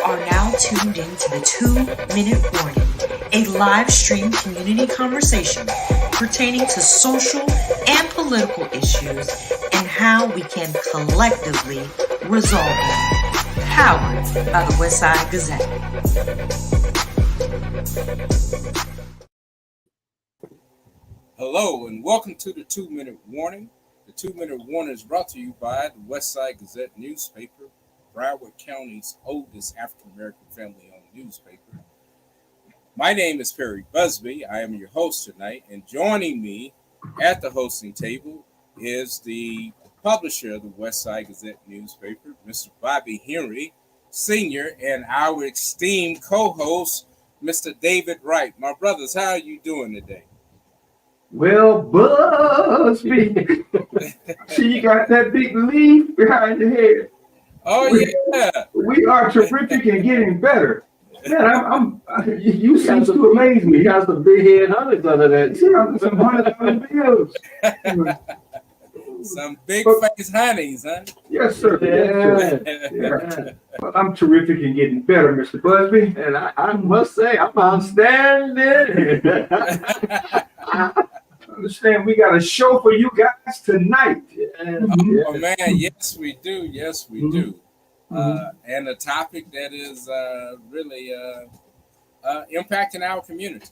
are now tuned into the 2-Minute Warning, a live stream community conversation pertaining to social and political issues and how we can collectively resolve them. Powered by the Westside Gazette. Hello and welcome to the 2-Minute Warning. The 2-Minute Warning is brought to you by the Westside Gazette newspaper, Broward County's oldest African-American family-owned newspaper. My name is Perry Busby. I am your host tonight, and joining me at the hosting table is the publisher of the Westside Gazette newspaper, Mr. Bobby Henry, Sr., and our esteemed co-host, Mr. David Wright. My brothers, how are you doing today? Well, Busby, see, you got that big leaf behind your head. Oh, yeah. We are terrific and getting better. Man, you seem to amaze me. You got some big head hundreds under that. Some $100 bills. Some big face honeys, huh? Yes, sir. Yeah. Well, I'm terrific and getting better, Mr. Busby. And I must say, I'm outstanding. Understand we got a show for you guys tonight. Oh man, yes we do. Yes we do. And a topic that is really impacting our community,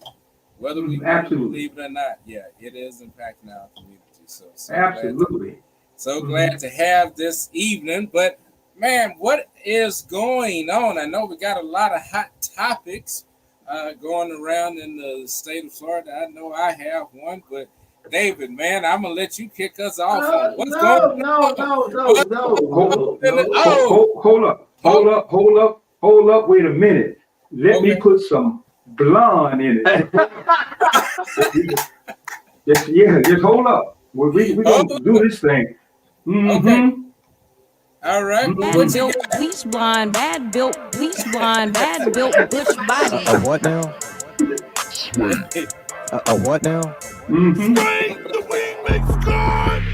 whether we believe it or not. Yeah, it is impacting our community. So absolutely. Glad to have this evening. But man, what is going on? I know we got a lot of hot topics going around in the state of Florida. I know I have one, but David, man, I'm gonna let you kick us off. What's going on? Hold up. Wait a minute. Let me put some blonde in it. just hold up. We're gonna do this thing. Okay. All right. Bad built, bleach blonde, bad built, bleach blonde, bad built, bush body. A what now? A what now?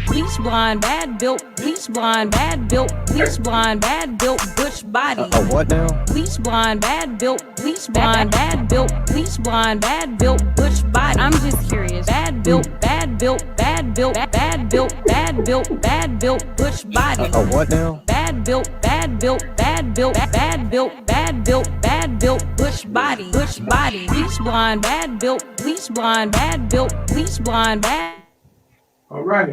Bleach blonde, bad built, bleach blonde, bad built, bleach blonde, bad built, bush body. A what now? Bleach blonde, bad built, bleach blonde, bad built, bleach blonde, bad built, bush body. I'm just curious. Bad built, bad built, bad built, bad built, bad built, bad built, bush body. A what now? Bad built, bad built, bad built, bad built, bad built, bad built, bush body, bush body. Bleach blonde, bad built, bleach blonde, bad built, bleach blonde, bad. All right.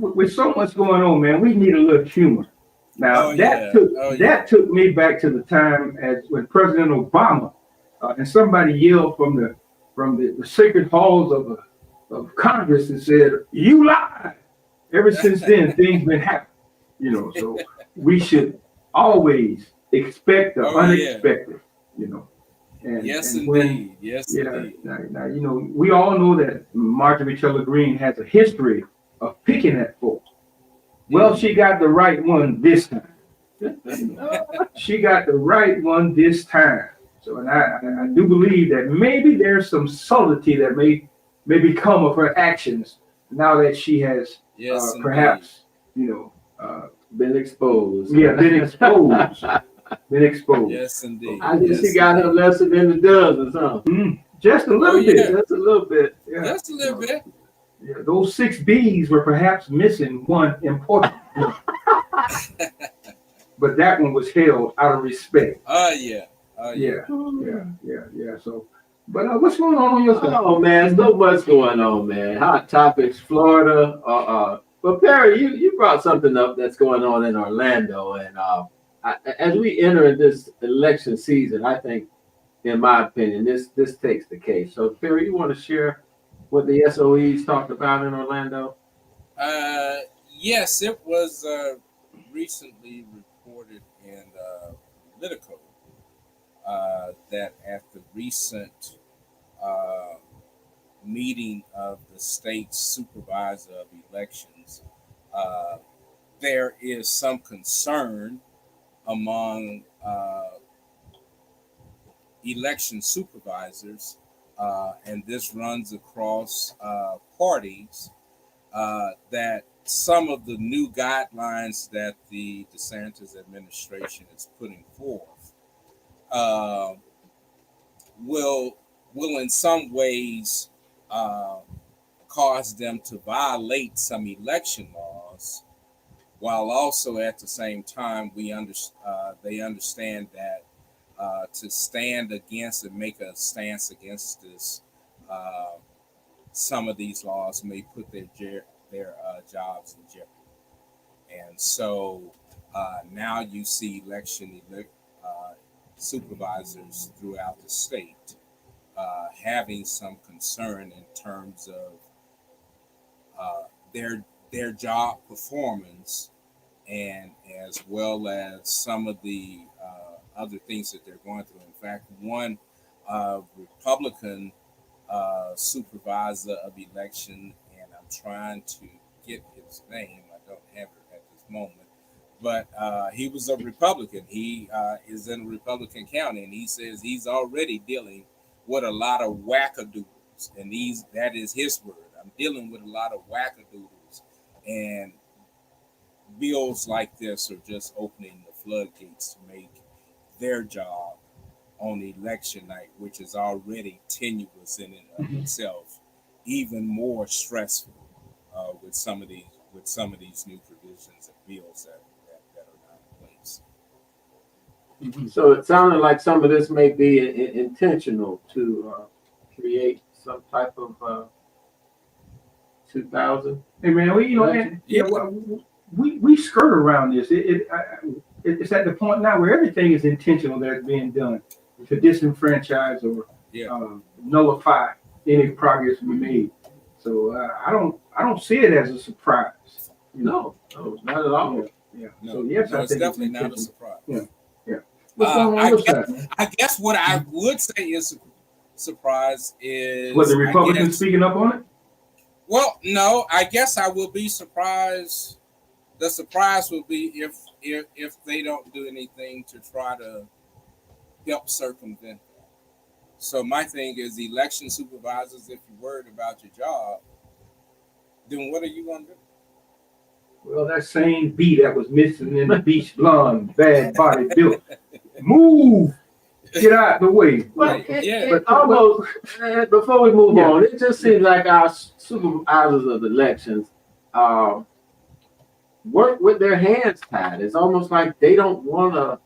With so much going on, man, we need a little humor. Now that took me back to the time when President Obama and somebody yelled from the sacred halls of Congress and said, "You lied." Ever since then, things been happening. So we should always expect the unexpected. Indeed. Now, we all know that Marjorie Taylor Greene has a history of picking at folks. Well, she got the right one this time. She got the right one this time. So, and I do believe that maybe there's some subtlety that may become of her actions now that she has perhaps, been exposed. Yeah, been exposed. Yes, indeed. I think she got her lesson in the dozen, something. Just a little bit. Just a little bit. Yeah. Just a little bit. Yeah, those 6 B's were perhaps missing one important one. But that one was held out of respect. Yeah. So, but what's going on your side? Oh man, so much going on, man. Hot topics, Florida. But Perry, you brought something up that's going on in Orlando, and as we enter this election season, I think, in my opinion, this takes the case. So, Perry, you want to share what the SOEs talked about in Orlando? Yes, it was recently reported in Politico that at the recent meeting of the state supervisor of elections, there is some concern among election supervisors, and this runs across parties, that some of the new guidelines that the DeSantis administration is putting forth will in some ways cause them to violate some election laws, while also at the same time they understand that to stand against and make a stance against this, some of these laws may put their jobs in jeopardy. And so now you see election supervisors throughout the state having some concern in terms of their job performance, and as well as some of the other things that they're going through. In fact, one Republican supervisor of election, and I'm trying to get his name, I don't have it at this moment, but he was a Republican. He is in a Republican county, and he says he's already dealing with a lot of wackadoodles, and that is his word. I'm dealing with a lot of wackadoodles, and bills like this are just opening the floodgates to make their job on election night, which is already tenuous in and of itself, even more stressful with some of these new provisions and bills that are now in place. So it sounded like some of this may be intentional to create some type of 2000. Hey man, we skirt around this. It's at the point now where everything is intentional that's being done to disenfranchise or nullify any progress we made. So I don't see it as a surprise. No, not at all. Yeah. No, So yes, no, I it's think definitely not a surprise. Yeah. What's going on with that? I guess what I would say is a surprise is Was the Republicans speaking up on it? Well, no, I guess I will be surprised. The surprise will be if they don't do anything to try to help circumvent that. So my thing is, election supervisors, if you're worried about your job, then what are you going to do? Well, that same B that was missing in the beach blonde, bad body built. Move! Get out the way. Well, it almost, before we move on, it just seems like our supervisors of elections work with their hands tied. It's almost like they don't want to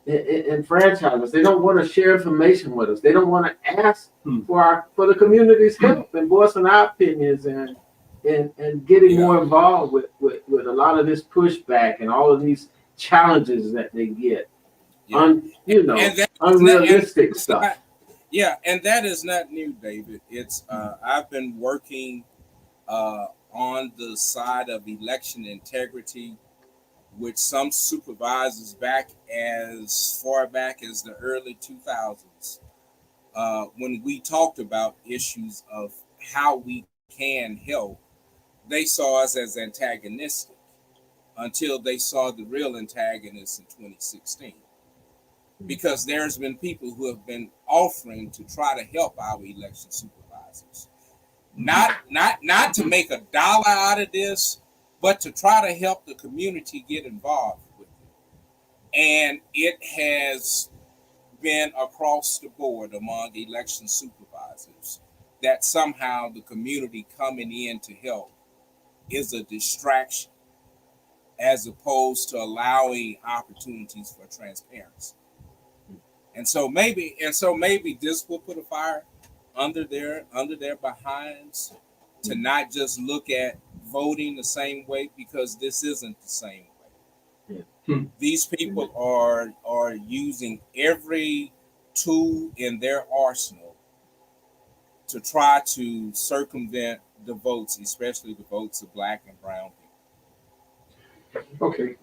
enfranchise us. They don't want to share information with us. They don't want to ask for the community's help and voicing our opinions and getting more involved with a lot of this pushback and all of these challenges that they get. Unrealistic stuff. And that is not new, David. It's I've been working on the side of election integrity with some supervisors back as far back as the early 2000s, when we talked about issues of how we can help. They saw us as antagonistic until they saw the real antagonists in 2016. Because there's been people who have been offering to try to help our election supervisors. Not to make $1 out of this, but to try to help the community get involved with it. And it has been across the board among election supervisors that somehow the community coming in to help is a distraction as opposed to allowing opportunities for transparency. And so maybe this will put a fire under their behinds to not just look at voting the same way, because this isn't the same way. These people are using every tool in their arsenal to try to circumvent the votes, especially the votes of Black and brown people.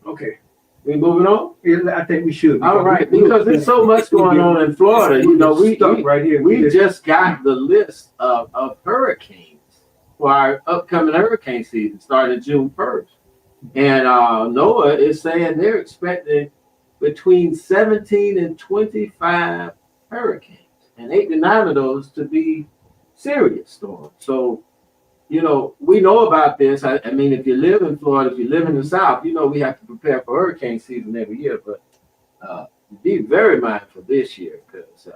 Okay. We moving on? Yeah, I think we should. All right, because there's so much going on in Florida. We right here. We just got the list of hurricanes for our upcoming hurricane season, starting June 1st. And NOAA is saying they're expecting between 17 and 25 hurricanes, and 8 to 9 of those to be serious storms. So, we know about this. I mean, if you live in Florida, if you live in the South, we have to prepare for hurricane season every year. But be very mindful this year because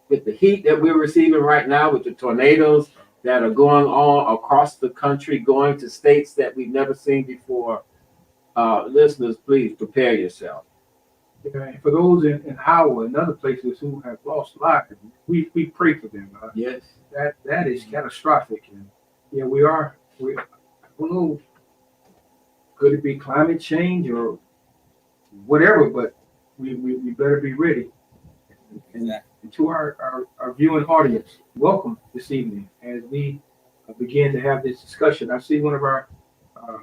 with the heat that we're receiving right now, with the tornadoes that are going on across the country, going to states that we've never seen before, listeners, please prepare yourself. Yeah, for those in Howard and other places who have lost lives, we pray for them. Yes, that is catastrophic, and yeah, we are. I don't know, could it be climate change or whatever? But we better be ready. And to our viewing audience, welcome this evening as we begin to have this discussion. I see one of our uh,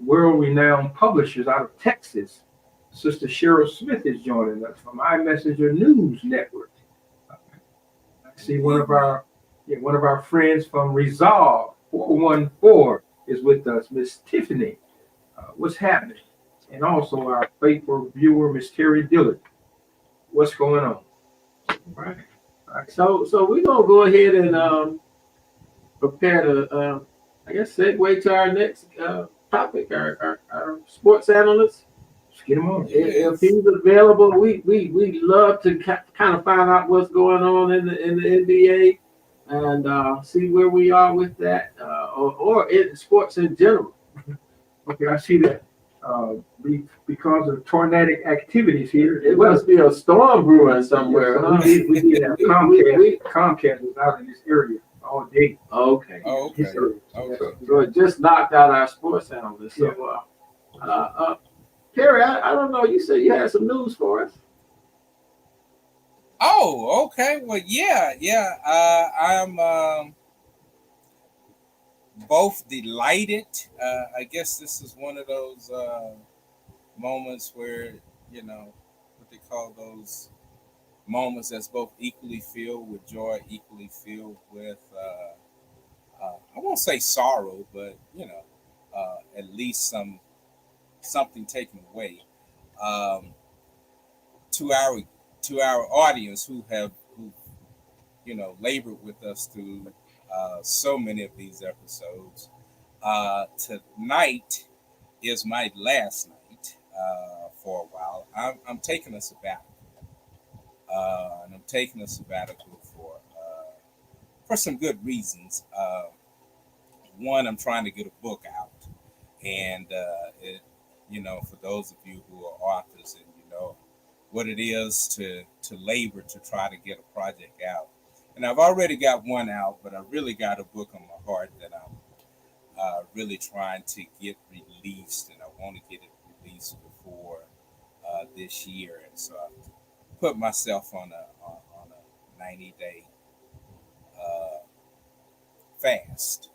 world-renowned publishers out of Texas, Sister Cheryl Smith, is joining us from iMessenger News Network. I see one of our friends from Resolve 414 is with us, Miss Tiffany. What's happening? And also our faithful viewer, Miss Terry Dillard. What's going on? Right. All right. So we're gonna go ahead and prepare to I guess segue to our next topic, our sports analyst. Let's get him on. If he's available, we love to kind of find out what's going on in the NBA and see where we are with that, or in sports in general. Okay, I see that. Because of tornadic activities here, It must be a storm brewing somewhere. Yeah, so we did have Comcast was out in this area all day. Okay. Oh, okay. So it just knocked out our sports analyst. So, Perry, I don't know. You said you had some news for us. Oh, okay. Well, yeah. I'm both delighted. I guess this is one of those moments where, what they call those moments that's both equally filled with joy, equally filled with, I won't say sorrow, but, at least something taken away. To our audience who labored with us through so many of these episodes. Tonight is my last night for a while. I'm taking a sabbatical, and I'm taking a sabbatical for some good reasons. One, I'm trying to get a book out, and for those of you who are authors and what it is to labor to try to get a project out. And I've already got one out, but I really got a book on my heart that I'm really trying to get released, and I want to get it released before this year. And so I put myself on a 90-day fast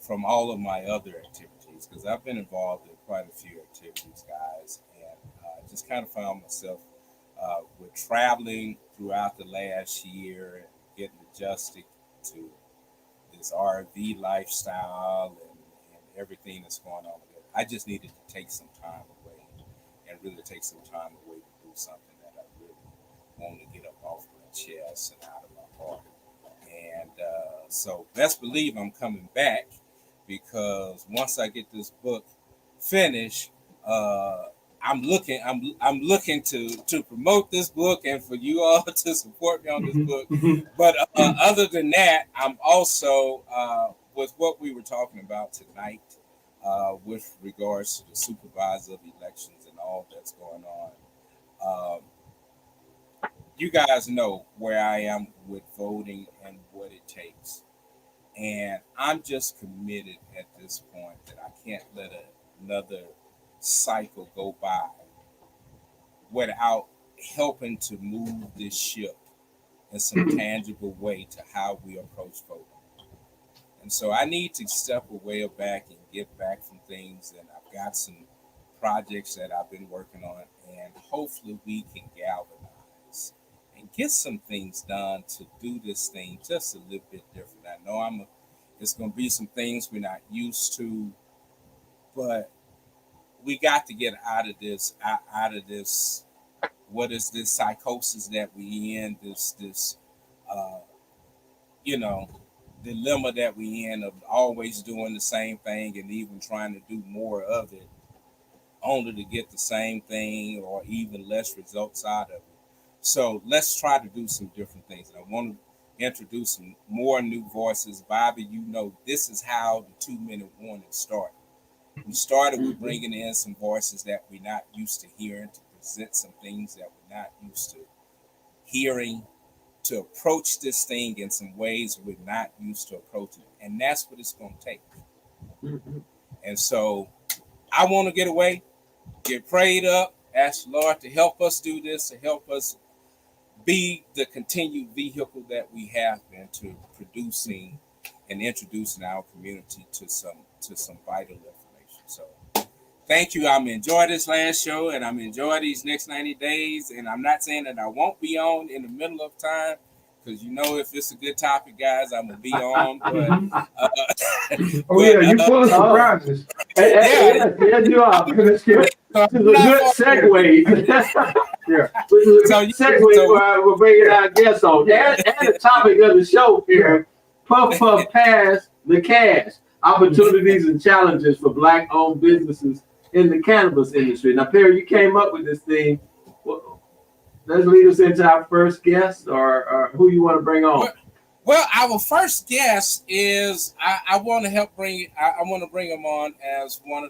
from all of my other activities, because I've been involved in quite a few activities, guys, and I just kind of found myself with traveling throughout the last year and getting adjusted to this RV lifestyle and everything that's going on with it. I just needed to take some time away and really take some time away to do something that I really want to get up off my chest and out of my heart. And so best believe I'm coming back, because once I get this book finished, I'm looking to promote this book and for you all to support me on this book. But other than that, I'm also with what we were talking about tonight with regards to the supervisor of elections and all that's going on. You guys know where I am with voting and what it takes. And I'm just committed at this point that I can't let another cycle go by without helping to move this ship in some tangible way to how we approach voting. And so I need to step away back and get back from things. And I've got some projects that I've been working on, and hopefully we can galvanize and get some things done to do this thing just a little bit different. I know it's going to be some things we're not used to, but we got to get out of this. What is this psychosis that we in? This dilemma that we in of always doing the same thing and even trying to do more of it, only to get the same thing or even less results out of it. So let's try to do some different things. And I want to introduce some more new voices. Bobby, you know, this is how the 2 minute warning started. We started with bringing in some voices that we're not used to hearing, to present some things that we're not used to hearing, to approach this thing in some ways we're not used to approaching it. And that's what it's going to take. And so I want to get away, get prayed up, ask the Lord to help us do this, to help us be the continued vehicle that we have been to producing and introducing our community to some vital information. So thank you. I'm enjoying this last show, and I'm enjoying these next 90 days. And I'm not saying that I won't be on in the middle of time, because you know, if it's a good topic, guys, I'm gonna be on. You full of surprises. Yeah, you are. This is a good segue. Yeah. Segue we're bringing our guests on. And the topic of the show here, Puff Puff Pass the Cash, opportunities and challenges for Black-owned businesses in the cannabis industry. Now, Perry, you came up with this thing. Well, let's lead us into our first guest, or who you want to bring on. Well, our first guest is I want to help bring. I want to bring him on as one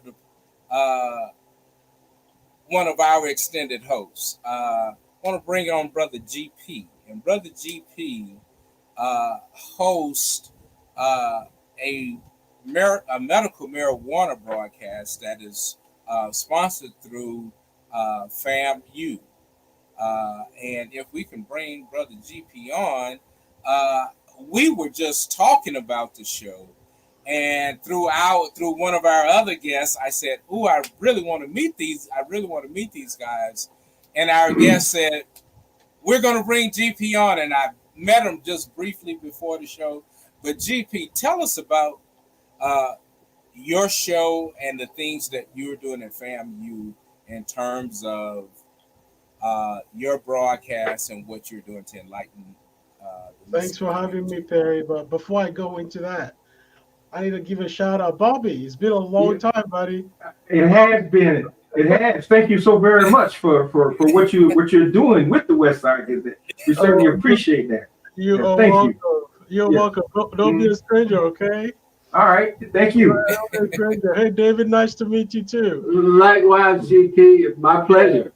of our extended hosts. I want to bring on Brother GP, and Brother GP hosts a medical marijuana broadcast that is sponsored through FAMU. And if we can bring Brother GP on, we were just talking about the show, and through one of our other guests, I said, "Ooh, I really want to meet these guys." And our guest said, "We're going to bring GP on," and I met him just briefly before the show. But GP, tell us about your show and the things that you're doing at FAMU in terms of your broadcast and what you're doing to enlighten. Thanks for having me, Perry. But before I go into that, I need to give a shout out, Bobby. It's been a long time, buddy. It has been. It has. Thank you so very much for what you're doing with the West Side Gazette. We certainly appreciate that. You're welcome. You're welcome. Don't be a stranger, okay? All right. Thank you. Hey, David. Nice to meet you too. Likewise, GP. My pleasure.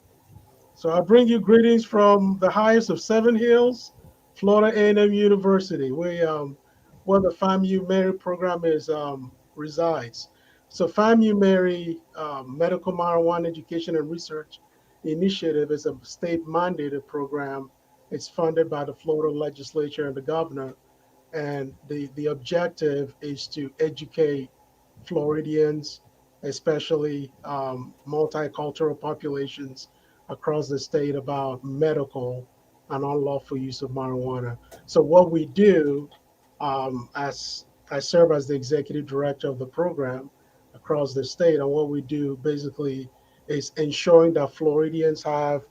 So I bring you greetings from the highest of Seven Hills, Florida A&M University, where the FAMU Mary program resides. So FAMU Mary Medical Marijuana Education and Research Initiative is a state-mandated program. It's funded by the Florida legislature and the governor. And the objective is to educate Floridians, especially multicultural populations across the state, about medical and unlawful use of marijuana. So what we do, as I serve as the executive director of the program across the state, and what we do basically is ensuring that Floridians have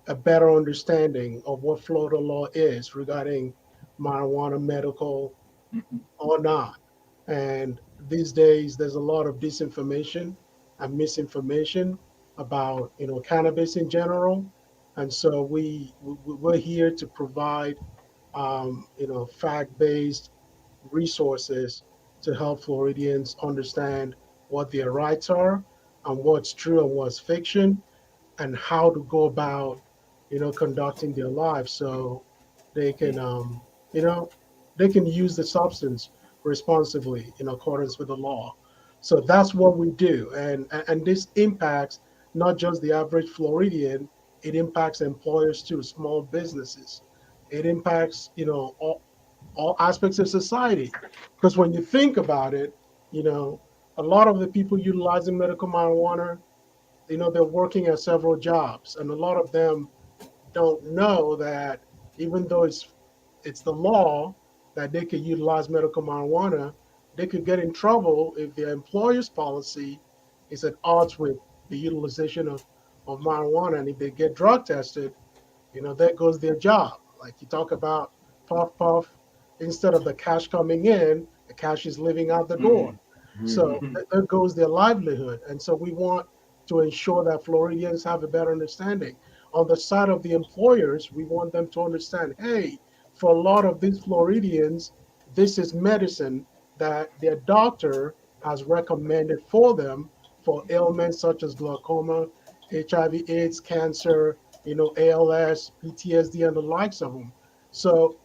a better understanding of what Florida law is regarding marijuana, medical or not. And these days, there's a lot of disinformation and misinformation about cannabis in general, and so we're here to provide fact-based resources to help Floridians understand what their rights are and what's true and what's fiction, and how to go about conducting their lives so they can they can use the substance responsibly in accordance with the law. So that's what we do, and this impacts not just the average Floridian. It impacts employers too, small businesses. It impacts all aspects of society, because when you think about it, a lot of the people utilizing medical marijuana, they're working at several jobs, and a lot of them don't know that even though it's the law that they could utilize medical marijuana, they could get in trouble if their employer's policy is at odds with the utilization of marijuana. And if they get drug tested, there goes their job. Like you talk about Puff Puff instead of the cash coming in, the cash is leaving out the door. So there goes their livelihood. And so we want to ensure that Floridians have a better understanding. On the side of the employers, we want them to understand, hey, for a lot of these Floridians, this is medicine that their doctor has recommended for them for ailments such as glaucoma, HIV, AIDS, cancer, ALS, PTSD, and the likes of them. So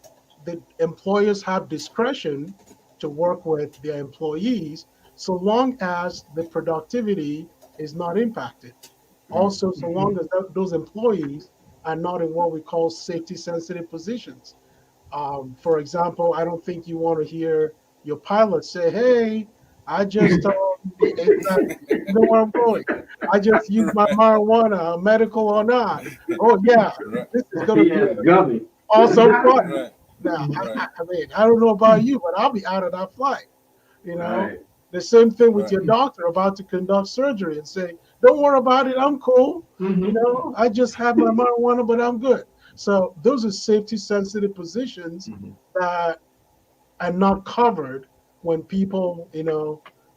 the employers have discretion to work with their employees so long as the productivity is not impacted. Also, so long as those employees are not in what we call safety sensitive positions. For example, I don't think you want to hear your pilot say, hey, I just, you know where I'm going. I just used my marijuana, medical or not. Oh, yeah, this is going to be gummy. awesome fun. Now, I mean, I don't know about you, but I'll be out of that flight. Right. The same thing with your doctor about to conduct surgery and say, don't worry about it, I'm cool. I just had my marijuana, but I'm good. So those are safety sensitive positions that are not covered when people,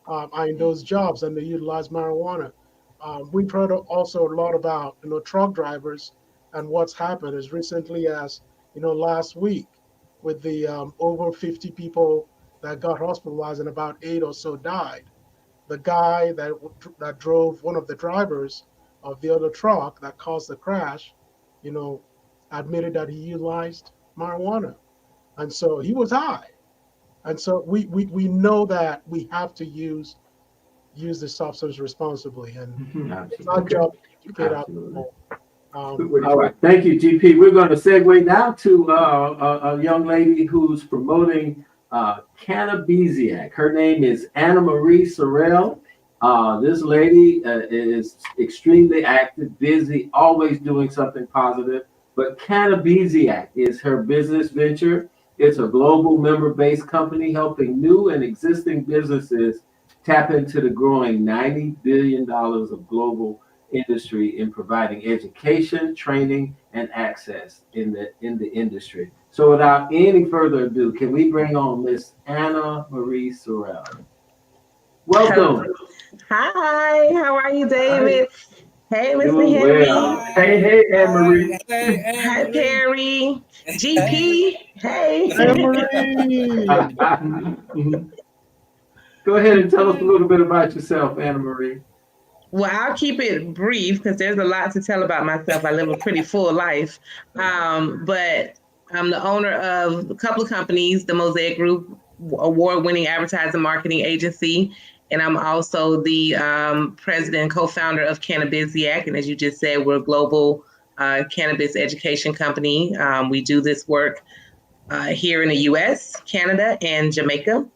are in those jobs and they utilize marijuana. We've heard also a lot about, truck drivers and what's happened as recently as, last week with the over 50 people that got hospitalized and about 8 or so died. The guy that drove, one of the drivers of the other truck that caused the crash, admitted that he utilized marijuana, and so he was high. And so we know that we have to use the substance responsibly, and it's our job to educate our people. All right, thank you, GP. We're going to segue now to a young lady who's promoting Cannabiziac. Her name is Anna Marie Sorrell. This lady is extremely active, busy, always doing something positive. But Cannabiziac is her business venture. It's a global member-based company helping new and existing businesses tap into the growing $90 billion of global industry in providing education, training, and access in the industry. So without any further ado, can we bring on Miss Anna Marie Sorrell? Welcome. Hi, how are you, David? Hi. Hey, Mr. Henry. Well. Hey, Anne Marie. Hi, Perry. GP. Hey. Anne Marie. Go ahead and tell us a little bit about yourself, Anna Marie. Well, I'll keep it brief because there's a lot to tell about myself. I live a pretty full life. But I'm the owner of a couple of companies, the Mosaic Group, award-winning advertising marketing agency. And I'm also the president and co-founder of Cannabiziac. And as you just said, we're a global cannabis education company. We do this work here in the U.S., Canada, and Jamaica.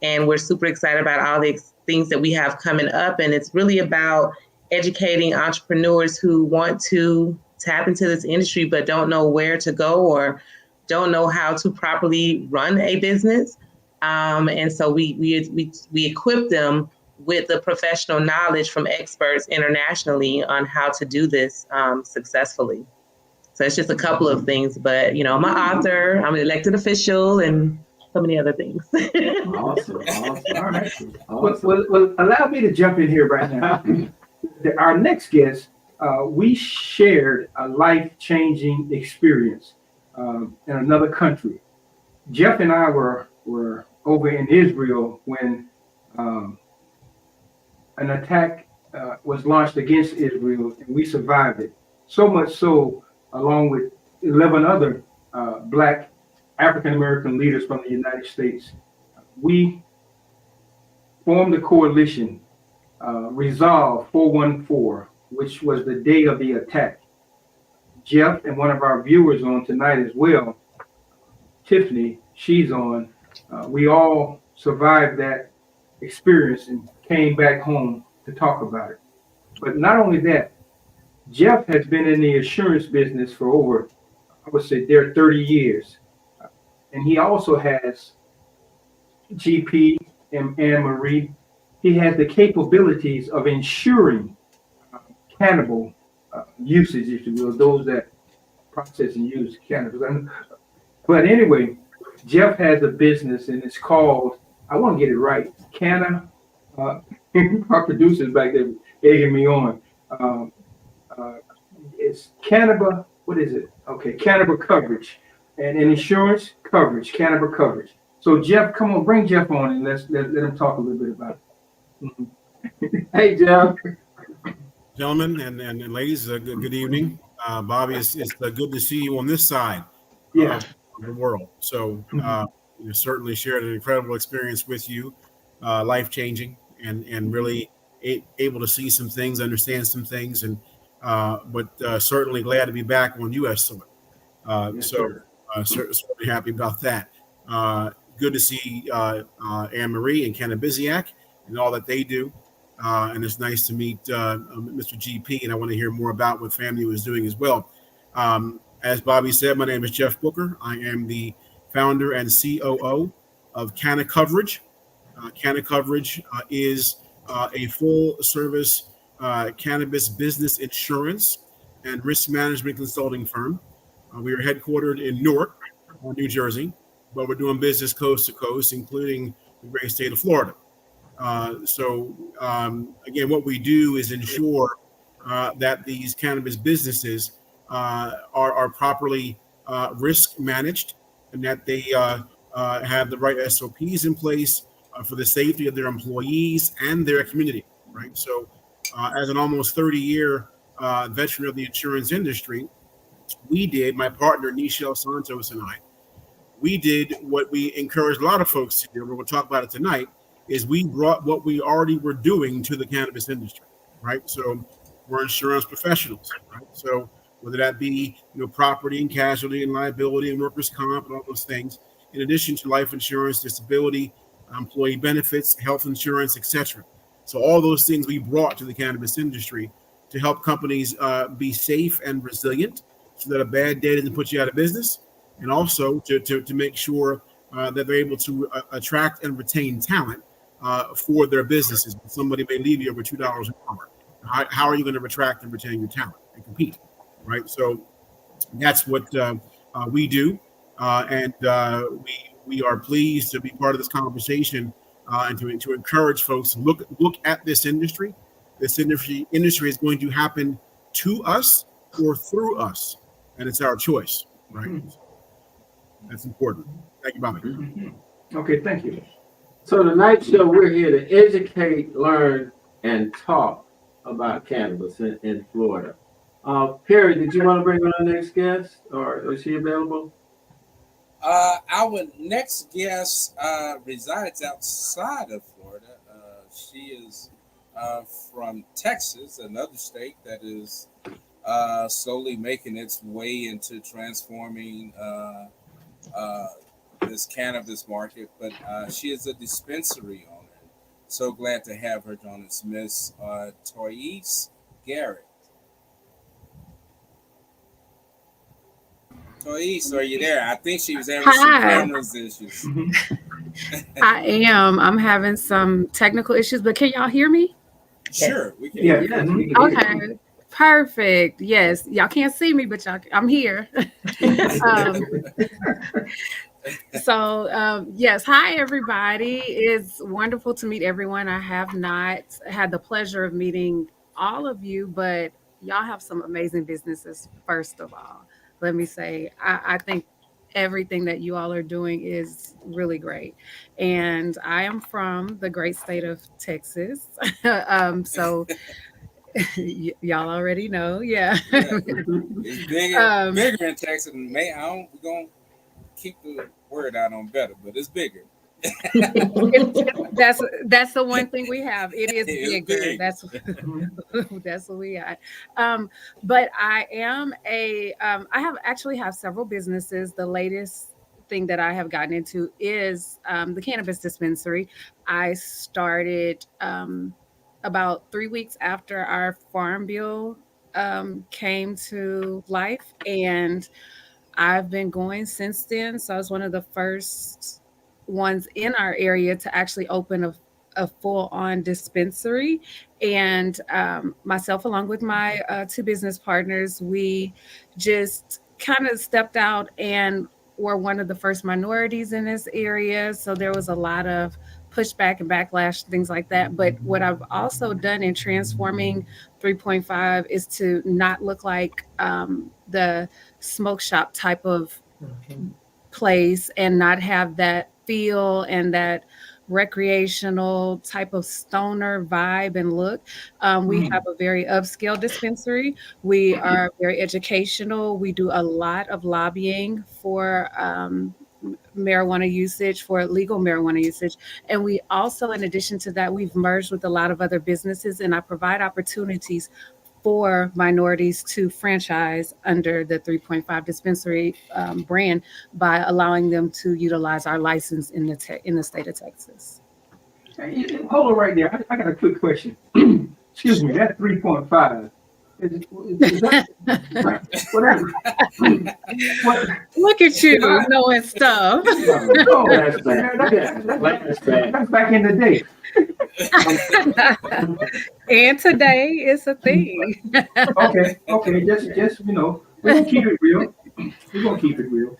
And we're super excited about all the things that we have coming up. And it's really about educating entrepreneurs who want to tap into this industry, but don't know where to go or don't know how to properly run a business. And so we equip them with the professional knowledge from experts internationally on how to do this successfly. So it's just a couple of things, but I'm an author, I'm an elected official, and so many other things. Awesome. All right. Awesome. Well, allow me to jump in here right now. Our next guest, we shared a life-changing experience in another country. Jeff and I were over in Israel when an attack was launched against Israel, and we survived it. So much so, along with 11 other Black African-American leaders from the United States, we formed a coalition, Resolve 414, which was the day of the attack. Jeff and one of our viewers on tonight as well, Tiffany, she's on. We all survived that experience and came back home to talk about it. But not only that, Jeff has been in the assurance business for over, I would say, 30 years. And he also has GP and Anne Marie. He has the capabilities of ensuring cannabis usage, if you will, those that process and use cannabis. But anyway, Jeff has a business and it's called, I want to get it right, Canna. Uh, our producers back there egging me on. Um, uh, it's Cannabis. What is it? Okay, Cannabis coverage and insurance coverage, Cannabis coverage. So Jeff, come on, bring Jeff on and let him talk a little bit about it. Hey, Jeff. Gentlemen and ladies, good evening. Bobby, it's good to see you on this side Yeah. of the world. So you certainly shared an incredible experience with you, life changing, and really able to see some things, understand some things, and but certainly glad to be back on U.S. soil. Yes, So sir. certainly happy about that. Good to see Anne Marie and Kenna Biziak and all that they do. And it's nice to meet Mr. GP, and I want to hear more about what family was doing as well. As Bobby said, my name is Jeff Booker. I am the founder and COO of Canna Coverage. Canna Coverage is a full service cannabis business insurance and risk management consulting firm. We are headquartered in Newark, New Jersey, but we're doing business coast to coast, including the great state of Florida. Again, what we do is ensure that these cannabis businesses are properly risk managed and that they have the right SOPs in place for the safety of their employees and their community, right? So, as an almost 30-year veteran of the insurance industry, my partner, Nichelle Santos, and we did what we encouraged a lot of folks to do. We're going to talk about it tonight. Is we brought what we already were doing to the cannabis industry, right? So we're insurance professionals, right? So whether that be property and casualty and liability and workers' comp and all those things, in addition to life insurance, disability, employee benefits, health insurance, etc. So all those things we brought to the cannabis industry to help companies be safe and resilient, so that a bad day doesn't put you out of business, and also to make sure that they're able to attract and retain talent for their businesses. Somebody may leave you over $2 an hour. How are you going to attract and retain your talent and compete, right? So that's what we do, and we are pleased to be part of this conversation and to encourage folks to look at this industry. This industry is going to happen to us or through us, and it's our choice, right? That's important. Thank you, Bobby. Okay, thank you. So tonight's show, we're here to educate, learn, and talk about cannabis in Florida. Perry, did you want to bring on our next guest, or is she available? Our next guest resides outside of Florida. She is from Texas, another state that is slowly making its way into transforming this cannabis market, but she is a dispensary owner. So glad to have her join us, Miss Toyce Garrett. Toyce, are you there? I think she was having some cameras issues. I am. I'm having some technical issues, but can y'all hear me? Sure, we can. Yeah. Yes, we can hear you. Okay. Perfect. Yes. Y'all can't see me, but I'm here. Yes. Hi, everybody. It's wonderful to meet everyone. I have not had the pleasure of meeting all of you, but y'all have some amazing businesses, first of all. Let me say, I think everything that you all are doing is really great. And I am from the great state of Texas. So y'all already know. Yeah. It's bigger in Texas. We're going to keep the word out on better, but it's bigger. That's the one thing we have. It is bigger. Big. That's what we got. But I am I have several businesses. The latest thing that I have gotten into is the cannabis dispensary. I started about 3 weeks after our farm bill came to life, and I've been going since then. So I was one of the first ones in our area to actually open a full-on dispensary. And myself, along with my two business partners, we just kind of stepped out and were one of the first minorities in this area, so there was a lot of pushback and backlash, things like that. But what I've also done in transforming 3.5 is to not look like the smoke shop type of place and not have that feel and that recreational type of stoner vibe and look. We have a very upscale dispensary. We are very educational. We do a lot of lobbying for marijuana usage, for legal marijuana usage. And we also, in addition to that, we've merged with a lot of other businesses, and I provide opportunities for minorities to franchise under the 3.5 dispensary brand by allowing them to utilize our license in the state of Texas. Hey, hold on right there. I got a quick question. Excuse me, that 3.5. Is that whatever? What? Look at you knowing stuff. No, that's back in the day. And today is a thing. Okay. Just we're gonna keep it real. We're gonna keep it real.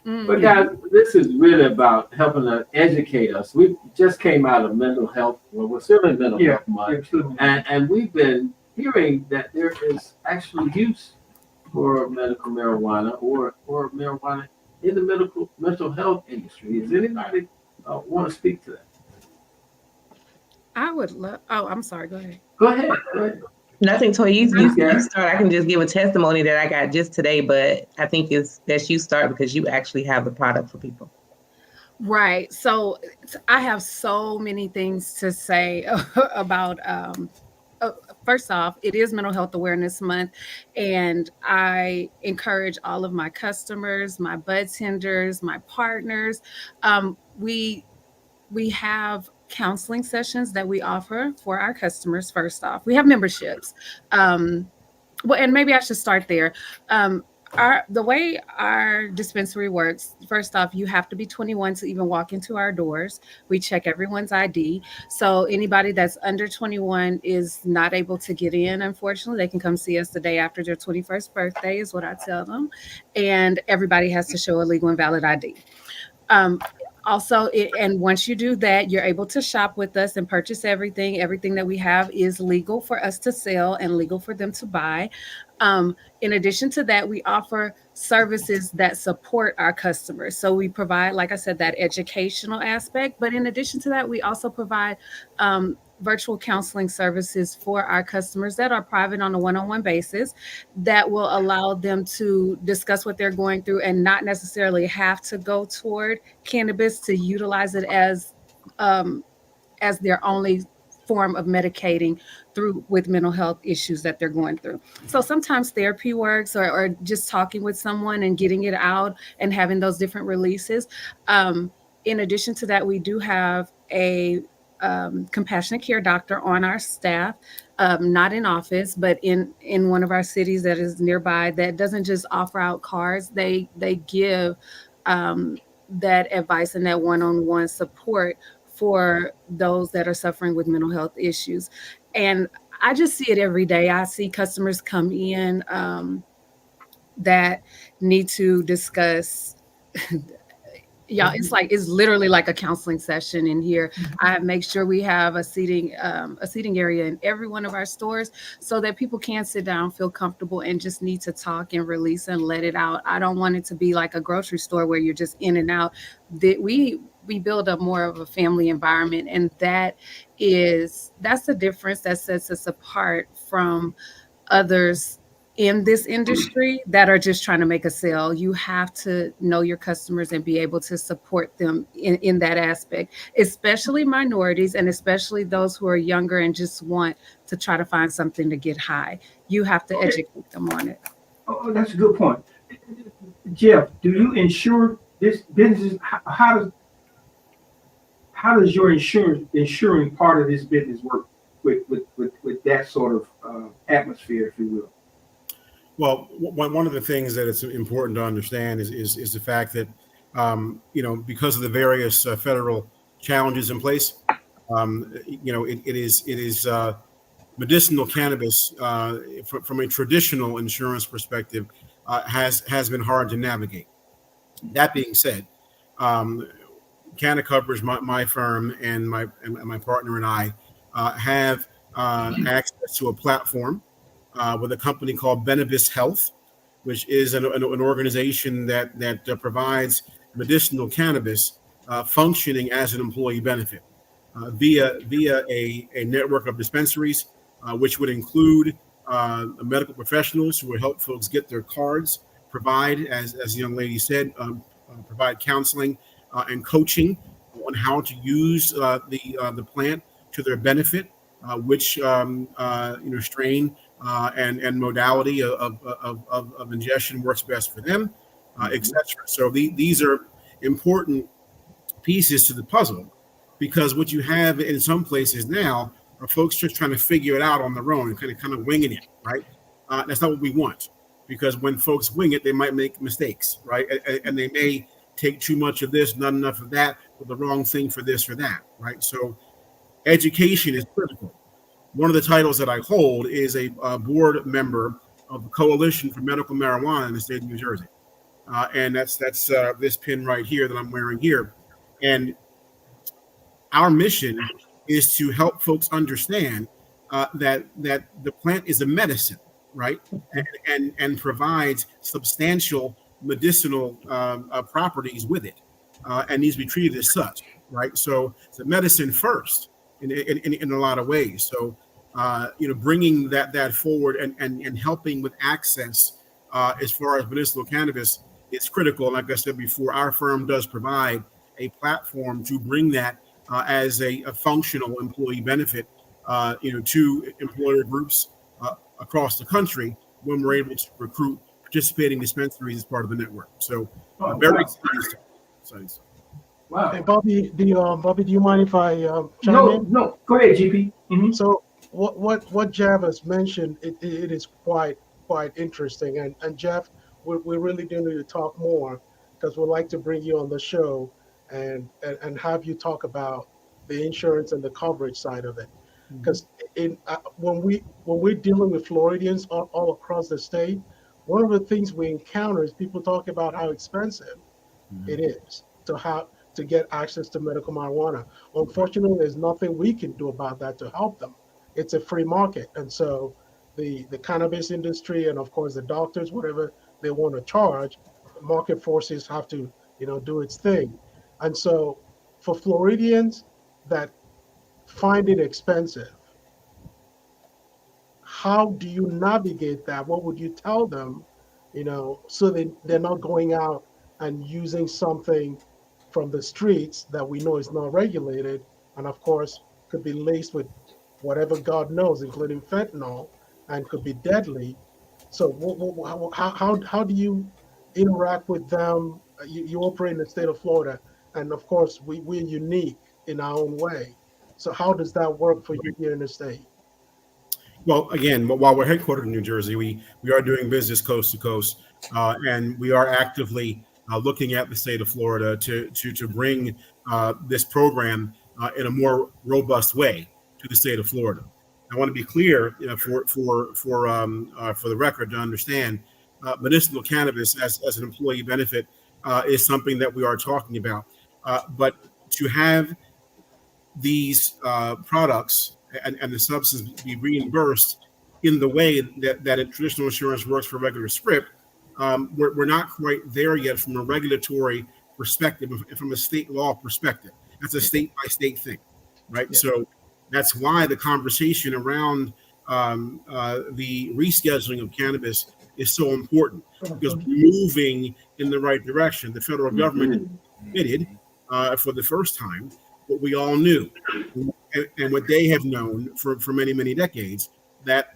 But guys, this is really about helping to educate us. We just came out of mental health. Well, we're still in mental health month, and we've been hearing that there is actual use for medical marijuana or marijuana in the mental health industry. Does anybody want to speak to that? I would love. Oh, I'm sorry. Go ahead. Go ahead. Nothing, Toy. You start. I can just give a testimony that I got just today, but I think it's best you start because you actually have the product for people. Right. So I have so many things to say about. First off, it is Mental Health Awareness Month, and I encourage all of my customers, my bud tenders, my partners. We have counseling sessions that we offer for our customers. First off, we have memberships. And maybe I should start there. The way our dispensary works, first off, you have to be 21 to even walk into our doors. We check everyone's ID. So anybody that's under 21 is not able to get in, unfortunately. They can come see us the day after their 21st birthday is what I tell them. And everybody has to show a legal and valid ID. And once you do that, you're able to shop with us and purchase everything. Everything that we have is legal for us to sell and legal for them to buy. In addition to that, we offer services that support our customers. So we provide, like I said, that educational aspect. But in addition to that, we also provide virtual counseling services for our customers that are private on a one-on-one basis that will allow them to discuss what they're going through and not necessarily have to go toward cannabis to utilize it as their only form of medicating with mental health issues that they're going through. So sometimes therapy works or just talking with someone and getting it out and having those different releases. In addition to that, we do have a compassionate care doctor on our staff, not in office, but in one of our cities that is nearby, that doesn't just offer out cards. They give that advice and that one-on-one support for those that are suffering with mental health issues. And I just see it every day. I see customers come in that need to discuss it's literally like a counseling session in here. I make sure we have a seating area in every one of our stores so that people can sit down, feel comfortable, and just need to talk and release and let it out. I don't want it to be like a grocery store where you're just in and out. We build up more of a family environment, and that's the difference that sets us apart from others in this industry that are just trying to make a sale. You have to know your customers and be able to support them in that aspect, especially minorities and especially those who are younger and just want to try to find something to get high. You have to educate them on it. Oh, that's a good point. Jeff, do you insure this business? How does your insuring part of this business work with that sort of atmosphere, if you will? Well, one of the things that it's important to understand is the fact that, because of the various federal challenges in place, it is medicinal cannabis from a traditional insurance perspective has been hard to navigate. That being said, Canada Coverage, my firm, and my partner and I have access to a platform with a company called Benevis Health, which is an organization that provides medicinal cannabis functioning as an employee benefit via a network of dispensaries, which would include medical professionals who would help folks get their cards, provide, as the young lady said, provide counseling and coaching on how to use the plant to their benefit, which strain and modality of ingestion works best for them, etc. So these are important pieces to the puzzle, because what you have in some places now are folks just trying to figure it out on their own and kind of winging it, right? That's not what we want, because when folks wing it, they might make mistakes, right? And they may take too much of this, not enough of that, or the wrong thing for this or that, right? So education is critical. One of the titles that I hold is a board member of the Coalition for Medical Marijuana in the state of New Jersey. And that's this pin right here that I'm wearing here. And our mission is to help folks understand that the plant is a medicine, right, and provides substantial medicinal properties with it, and needs to be treated as such, right? So it's a medicine first in a lot of ways. So bringing that forward and helping with access as far as medicinal cannabis is critical. Like I said before, our firm does provide a platform to bring that as a functional employee benefit, to employer groups across the country when we're able to recruit participating dispensaries as part of the network. So very exciting. Wow. Hey, Bobby, do you mind if I chime in? No, go ahead, GP. Mm-hmm. So what Jeff has mentioned, it is quite interesting, and Jeff, we really do need to talk more, because we'd like to bring you on the show and have you talk about the insurance and the coverage side of it, because when we're dealing with Floridians all across the state, one of the things we encounter is people talk about how expensive it is to get access to medical marijuana. Unfortunately, there's nothing we can do about that to help them. It's a free market, and so the cannabis industry and of course the doctors, whatever they want to charge, market forces have to do its thing. And so for Floridians that find it expensive, how do you navigate that? What would you tell them, so they're not going out and using something from the streets that we know is not regulated, and of course could be laced with whatever God knows, including fentanyl, and could be deadly. So how do you interact with them? You operate in the state of Florida, and of course we're unique in our own way. So how does that work for you here in the state? Well, again, while we're headquartered in New Jersey, we are doing business coast to coast, and we are actively looking at the state of Florida to bring this program in a more robust way to the state of Florida. I want to be clear, for the record, to understand, medicinal cannabis as an employee benefit is something that we are talking about, but to have these products and the substance be reimbursed in the way that a traditional insurance works for regular script, we're not quite there yet from a regulatory perspective, from a state law perspective. That's a state by state thing, right? Yeah. So that's why the conversation around the rescheduling of cannabis is so important, because we're moving in the right direction. The federal government admitted for the first time what we all knew, and what they have known for many, many decades, that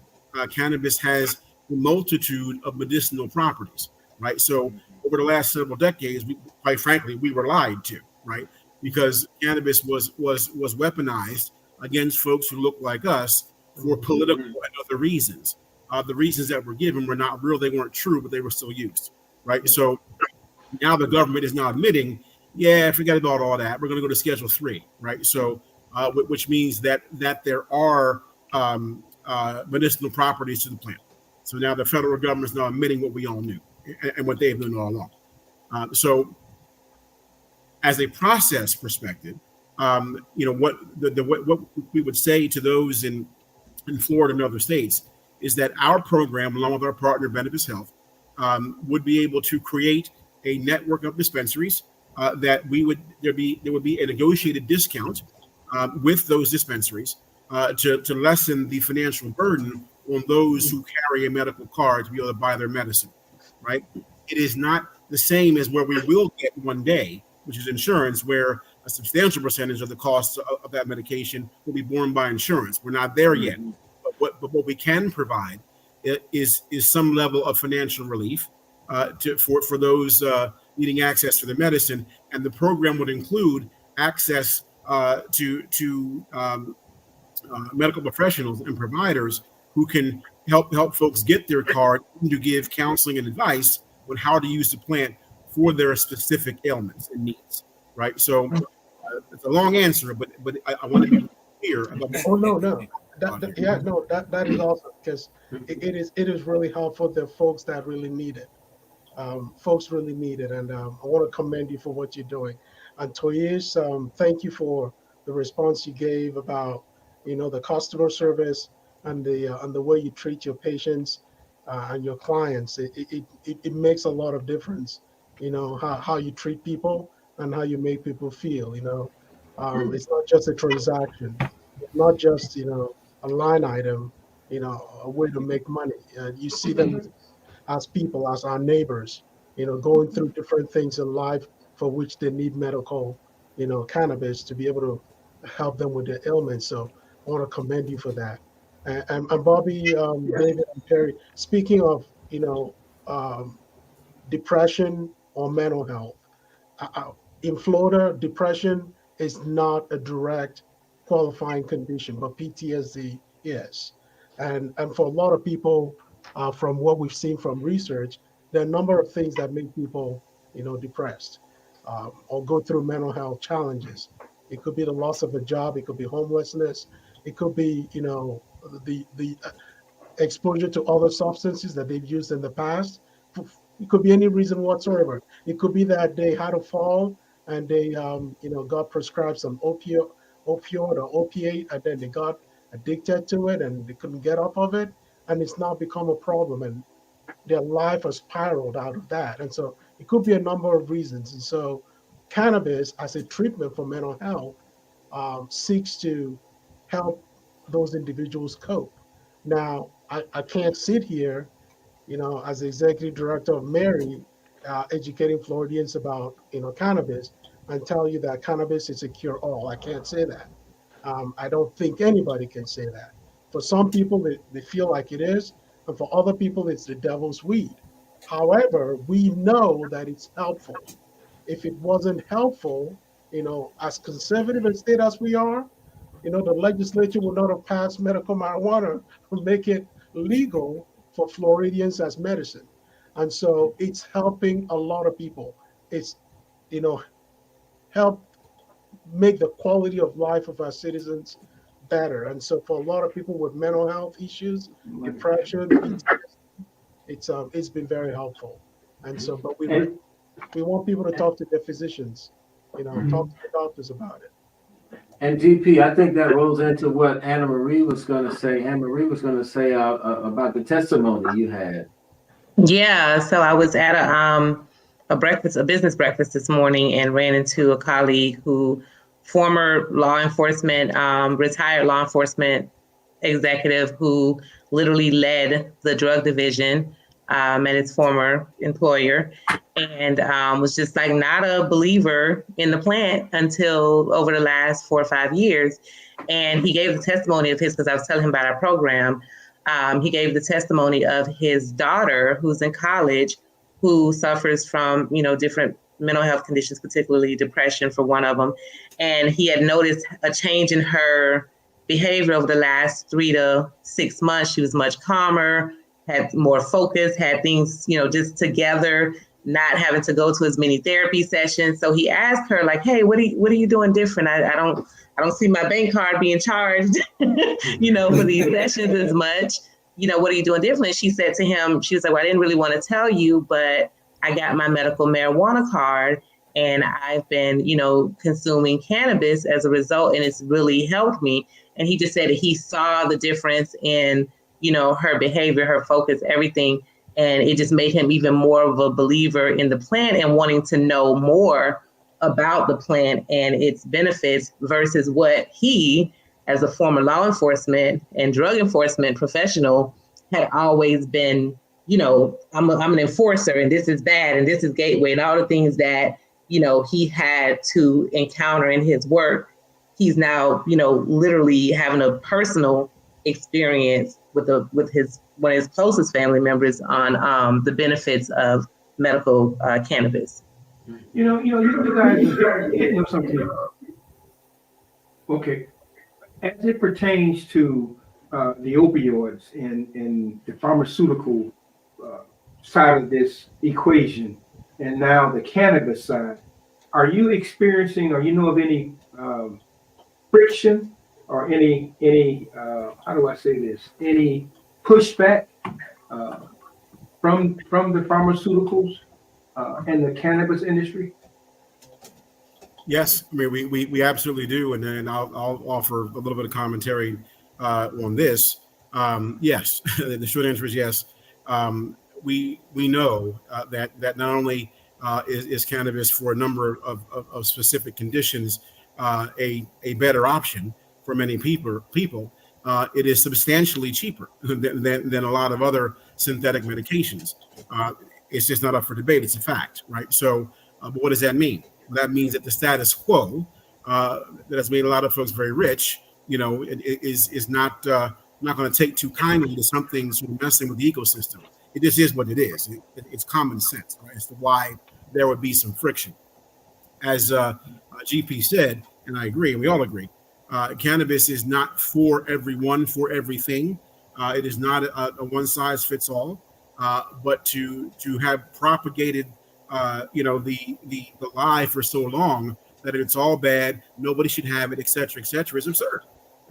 cannabis has a multitude of medicinal properties, right? So over the last several decades, quite frankly, we were lied to, right? Because cannabis was weaponized against folks who look like us for political and other reasons. The reasons that were given were not real, they weren't true, but they were still used, right? So now the government is now admitting, yeah, forget about all that. We're going to go to Schedule 3, right? So, which means that there are medicinal properties to the plant. So now the federal government is now admitting what we all knew and what they've known all along. So as a process perspective, what we would say to those in Florida and other states is that our program, along with our partner Benefits Health, would be able to create a network of dispensaries that there would be a negotiated discount with those dispensaries to lessen the financial burden on those who carry a medical card to be able to buy their medicine, right? It is not the same as where we will get one day, which is insurance, where a substantial percentage of the cost of that medication will be borne by insurance. We're not there yet. But what we can provide is some level of financial relief for those needing access to the medicine, and the program would include access to medical professionals and providers who can help folks get their card and to give counseling and advice on how to use the plant for their specific ailments and needs. Right. So it's a long answer, but I want to be clear about. Oh no. That is awesome, because it is really helpful to folks that really need it. Folks really need it, and I want to commend you for what you're doing. And Toyish, thank you for the response you gave about the customer service and the way you treat your patients and your clients. It makes a lot of difference. How you treat people and how you make people feel. It's not just a transaction. It's not just a line item, a way to make money. You see them as people, as our neighbors, going through different things in life for which they need medical, cannabis to be able to help them with their ailments. So I want to commend you for that. And Bobby, David, and Perry, speaking of, depression or mental health, in Florida, depression is not a direct qualifying condition, but PTSD is. And for a lot of people, from what we've seen from research, there are a number of things that make people, depressed or go through mental health challenges. It could be the loss of a job. It could be homelessness. It could be, the exposure to other substances that they've used in the past. It could be any reason whatsoever. It could be that they had a fall and they, got prescribed some opioid or opiate, and then they got addicted to it and they couldn't get off of it, and it's now become a problem, and their life has spiraled out of that. And so it could be a number of reasons. And so cannabis as a treatment for mental health seeks to help those individuals cope. Now, I can't sit here, as the executive director of Mary, educating Floridians about, cannabis, and tell you that cannabis is a cure-all. I can't say that. I don't think anybody can say that. For some people, they feel like it is, and for other people, it's the devil's weed. However, we know that it's helpful. If it wasn't helpful, as conservative a state as we are, the legislature would not have passed medical marijuana to make it legal for Floridians as medicine. And so it's helping a lot of people. It's, help make the quality of life of our citizens better. And so for a lot of people with mental health issues, depression, it's been very helpful. And so, but we want people to talk to their physicians, talk to the doctors about it. And GP, I think that rolls into what Anna Marie was going to say. Anna Marie was going to say about the testimony you had. Yeah, so I was at a business breakfast this morning, and ran into a colleague who, former law enforcement, retired law enforcement executive who literally led the drug division at his former employer, and was just like not a believer in the plant until over the last 4 or 5 years. And he gave the testimony of his, because I was telling him about our program. He gave the testimony of his daughter, who's in college, who suffers from, different mental health conditions, particularly depression for one of them. And he had noticed a change in her behavior over the last 3 to 6 months. She was much calmer, had more focus, had things, just together, not having to go to as many therapy sessions. So he asked her, like, hey, what are you doing different? I don't see my bank card being charged, for these sessions as much. What are you doing differently? She said to him, she was like, well, I didn't really want to tell you, but I got my medical marijuana card, and I've been, consuming cannabis as a result, and it's really helped me. And he just said that he saw the difference in, her behavior, her focus, everything. And it just made him even more of a believer in the plant and wanting to know more about the plant and its benefits versus what he, as a former law enforcement and drug enforcement professional, had always been, I'm an enforcer and this is bad and this is gateway and all the things that, he had to encounter in his work. He's now, literally having a personal experience with one of his closest family members on the benefits of medical cannabis. You guys are hitting on something. Okay, as it pertains to the opioids and the pharmaceutical side of this equation, and now the cannabis side, are you experiencing, or you know of any friction or any how do I say this? Any pushback from the pharmaceuticals and the cannabis industry? Yes, I mean we absolutely do, and then I'll offer a little bit of commentary on this. Yes, the short answer is yes. We know that not only is cannabis for a number of specific conditions a better option for many people. It is substantially cheaper than a lot of other synthetic medications. It's just not up for debate. It's a fact, right? So, but what does that mean? That means that the status quo that has made a lot of folks very rich, is not going to take too kindly to something sort of messing with the ecosystem. It just is what it is. It's common sense, right, as to why there would be some friction. As GP said, and I agree, and we all agree, cannabis is not for everyone, for everything. It is not a one size fits all. But to have propagated the lie for so long that it's all bad, nobody should have it, et cetera, is absurd.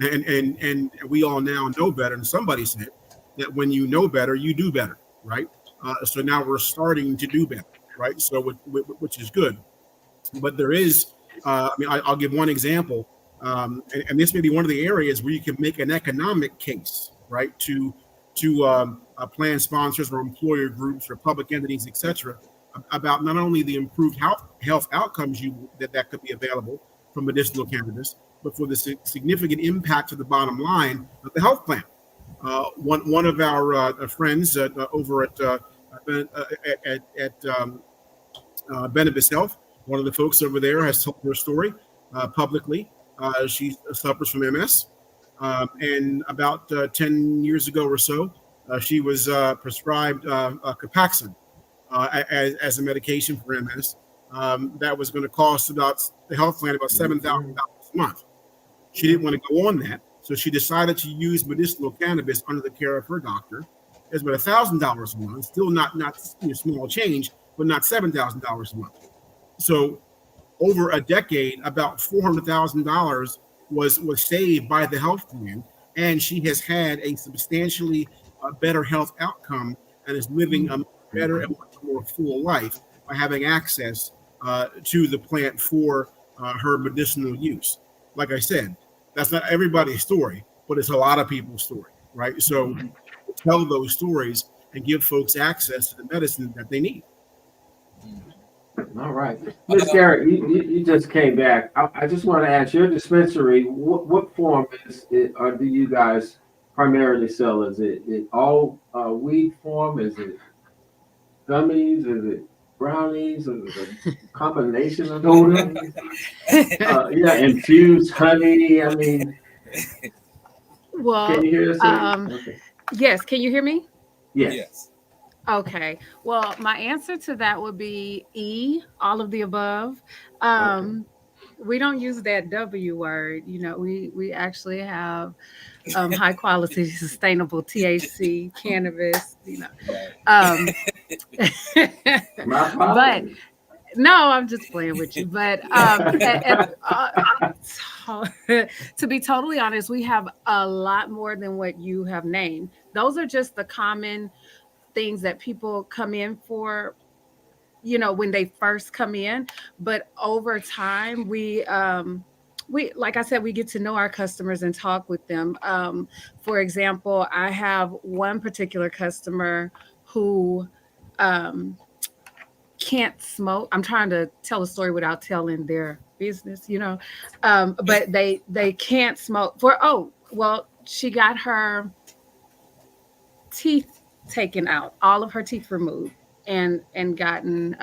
And we all now know better. And somebody said that when you know better, you do better, right? So now we're starting to do better, right? So which is good. But there is, I'll give one example, and this may be one of the areas where you can make an economic case, right, to plan sponsors or employer groups or public entities, etc., about not only the improved health outcomes that could be available from medicinal cannabis, but for the significant impact to the bottom line of the health plan. One of our friends over at Benefis Health, one of the folks over there has told her story publicly. She suffers from MS, and about 10 years ago or so, she was prescribed Copaxone as a medication for MS that was going to cost about the health plan about $7,000 a month. She didn't want to go on that, so she decided to use medicinal cannabis under the care of her doctor. It's about $1,000 a month, still not small change, but not $7,000 a month. So over a decade, about $400,000 was saved by the health plan, and she has had a substantially better health outcome and is living a better and much more full life by having access to the plant for her medicinal use. Like I said, that's not everybody's story, but it's a lot of people's story, right? So tell those stories and give folks access to the medicine that they need. All right. Ms. Garrett, you just came back. I just want to ask, your dispensary, what form is it, or do you guys primarily sell? Is it all weed form? Is it gummies? Is it brownies? Is it a combination of those? Infused honey. I mean, well, can you hear us? Okay. Yes. Can you hear me? Yes. Okay. Well, my answer to that would be E, all of the above. We don't use that W word. We actually have high quality, sustainable THC cannabis. But no, I'm just playing with you. But to be totally honest, we have a lot more than what you have named. Those are just the common things that people come in for. when they first come in, but over time we, like I said, we get to know our customers and talk with them. For example, I have one particular customer who um, can't smoke. I'm trying to tell a story without telling their business. But they can't smoke for, oh, well, she got her teeth taken out, all of her teeth removed, and gotten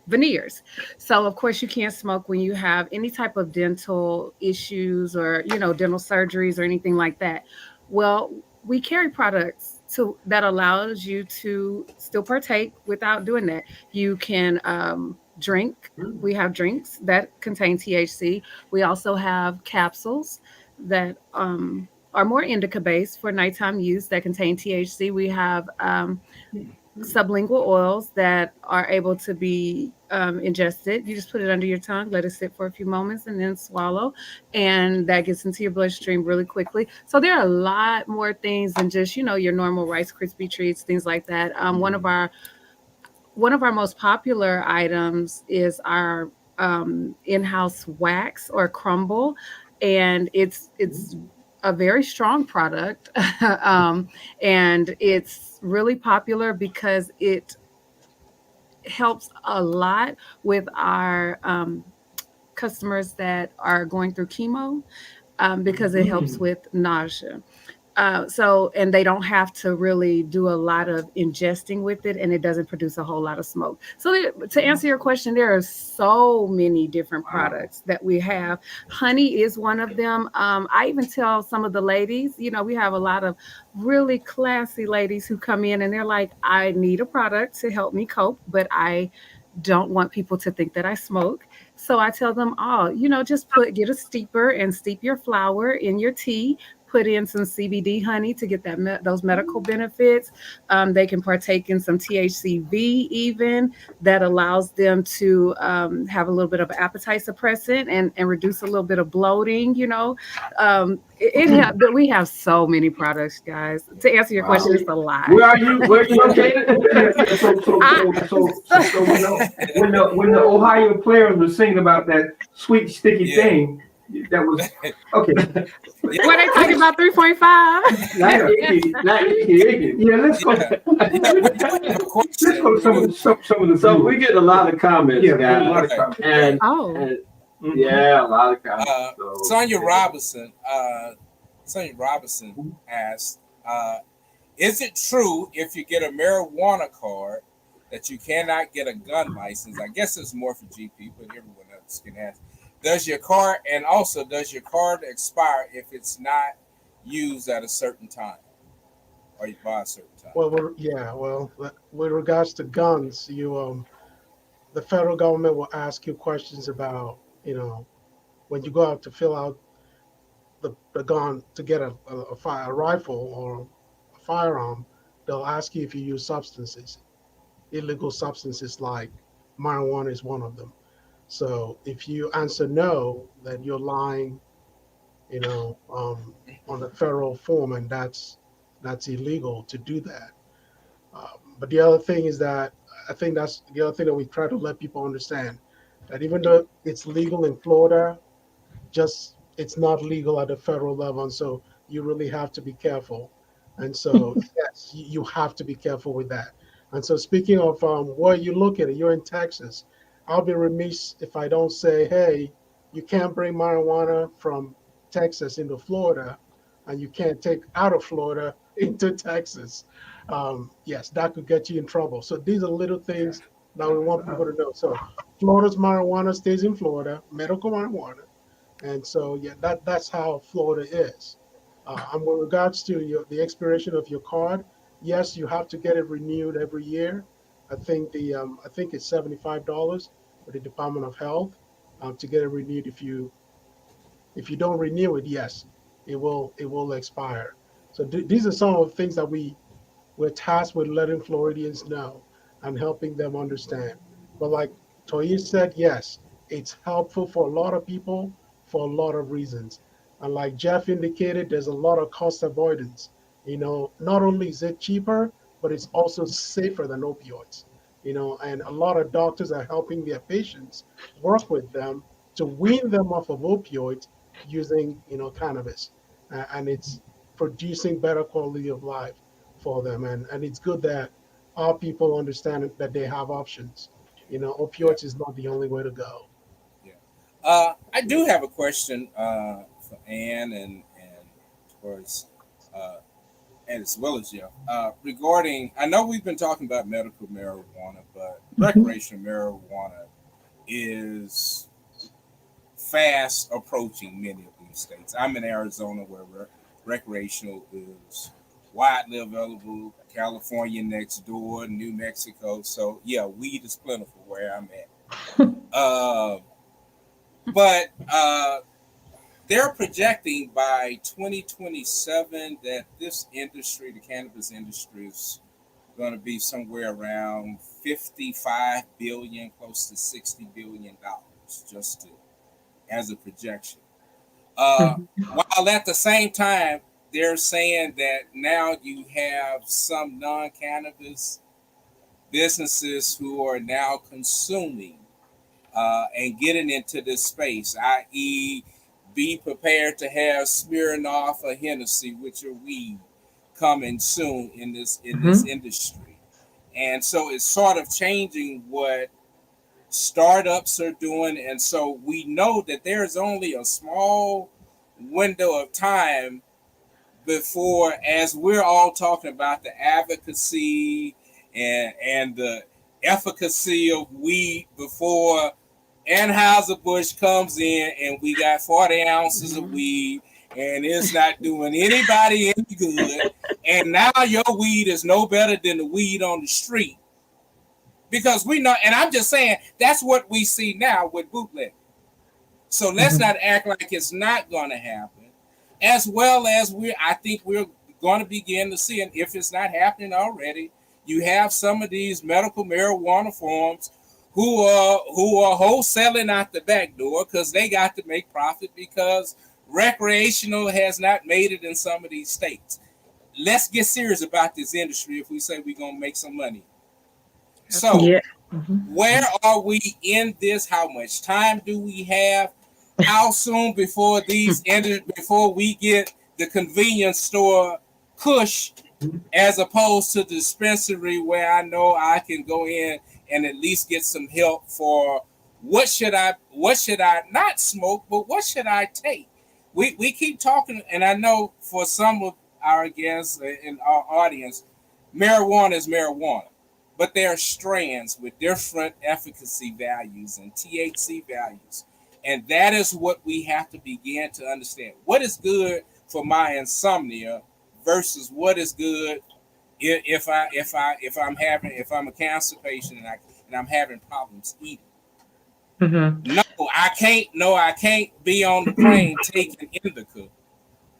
veneers. So of course you can't smoke when you have any type of dental issues, or dental surgeries or anything like that. Well, we carry products that allows you to still partake without doing that. You can drink. We have drinks that contain THC. We also have capsules that are more indica based for nighttime use that contain THC. We have sublingual oils that are able to be ingested. You just put it under your tongue, let it sit for a few moments, and then swallow, and that gets into your bloodstream really quickly. So there are a lot more things than just your normal Rice Krispie treats, things like that. One of our most popular items is our in-house wax or crumble, and it's a very strong product, and it's really popular because it helps a lot with our customers that are going through chemo, because it helps with nausea. And they don't have to really do a lot of ingesting with it, and it doesn't produce a whole lot of smoke. So to answer your question, there are so many different products that we have. Honey is one of them. I even tell some of the ladies, we have a lot of really classy ladies who come in and they're like, I need a product to help me cope, but I don't want people to think that I smoke. So I tell them, oh, just get a steeper and steep your flower in your tea. Put in some CBD honey to get those medical benefits. They can partake in some THCV even, that allows them to have a little bit of appetite suppressant and reduce a little bit of bloating. We have so many products, guys. To answer your question, it's a lot. Where are you? Where are you located? So when the Ohio players were singing about that sweet sticky thing, that was okay. Were they talking about 3.5? Not icky. Yeah, let's go. Let's go to some of the. So we get a lot of comments, yeah, guys. a lot of comments. And yeah, a lot of comments. Sonia Robinson asked, is it true if you get a marijuana card that you cannot get a gun license? I guess it's more for GP, but everyone else can ask. Does your card expire if it's not used at a certain time, or by a certain time? Well, with regards to guns, the federal government will ask you questions about, when you go out to fill out the gun to get a rifle or a firearm, they'll ask you if you use substances, illegal substances like marijuana is one of them. So if you answer no, then you're lying, on the federal form, and that's illegal to do that. But the other thing is that I think that's the other thing that we try to let people understand, that even though it's legal in Florida, just it's not legal at the federal level, and so you really have to be careful. And so yes, you have to be careful with that. And so speaking of where you look at it, you're in Texas. I'll be remiss if I don't say, hey, you can't bring marijuana from Texas into Florida, and you can't take out of Florida into Texas. Yes, that could get you in trouble. So these are little things that we want people to know. So Florida's marijuana stays in Florida, medical marijuana. And so, yeah, that's how Florida is. And with regards to the expiration of your card, yes, you have to get it renewed every year. I think it's $75 for the Department of Health to get it renewed. If you don't renew it, yes, it will expire. So these are some of the things that we're tasked with letting Floridians know and helping them understand. But like Toyi said, yes, it's helpful for a lot of people for a lot of reasons. And like Jeff indicated, there's a lot of cost avoidance. Not only is it cheaper, but it's also safer than opioids. and a lot of doctors are helping their patients work with them to wean them off of opioids using, cannabis. And it's producing better quality of life for them. And it's good that our people understand that they have options. Yeah. Opioids is not the only way to go. Yeah. I do have a question for Ann and of course, and as well as Jeff, regarding. I know we've been talking about medical marijuana, but recreational marijuana is fast approaching many of these states. I'm in Arizona, where recreational is widely available. California next door, New Mexico. So yeah, weed is plentiful where I'm at. But they're projecting by 2027 that this industry, the cannabis industry, is going to be somewhere around 55 billion, close to 60 billion dollars, just to, as a projection. While at the same time, they're saying that now you have some non-cannabis businesses who are now consuming and getting into this space, i.e., be prepared to have Smirnoff or Hennessy with your weed coming soon in this industry. And so it's sort of changing what startups are doing. And so we know that there's only a small window of time before, as we're all talking about the advocacy and the efficacy of weed, before Anheuser-Busch comes in and we got 40 ounces of weed and it's not doing anybody any good. And now your weed is no better than the weed on the street. Because we know, and I'm just saying, that's what we see now with bootleg. So let's not act like it's not going to happen. As well as I think we're going to begin to see, and if it's not happening already, you have some of these medical marijuana farms who are wholesaling out the back door because they got to make profit, because recreational has not made it in some of these states. Let's get serious about this industry if we say we're going to make some money. So where are we in this? How much time do we have? How soon before before we get the convenience store push, as opposed to the dispensary where I know I can go in and at least get some help for what should I not smoke, but what should I take? We keep talking, and I know for some of our guests in our audience, marijuana is marijuana, but there are strands with different efficacy values and THC values. And that is what we have to begin to understand. What is good for my insomnia versus what is good if I'm a cancer patient and I'm having problems eating. No, I can't be on the plane taking indica,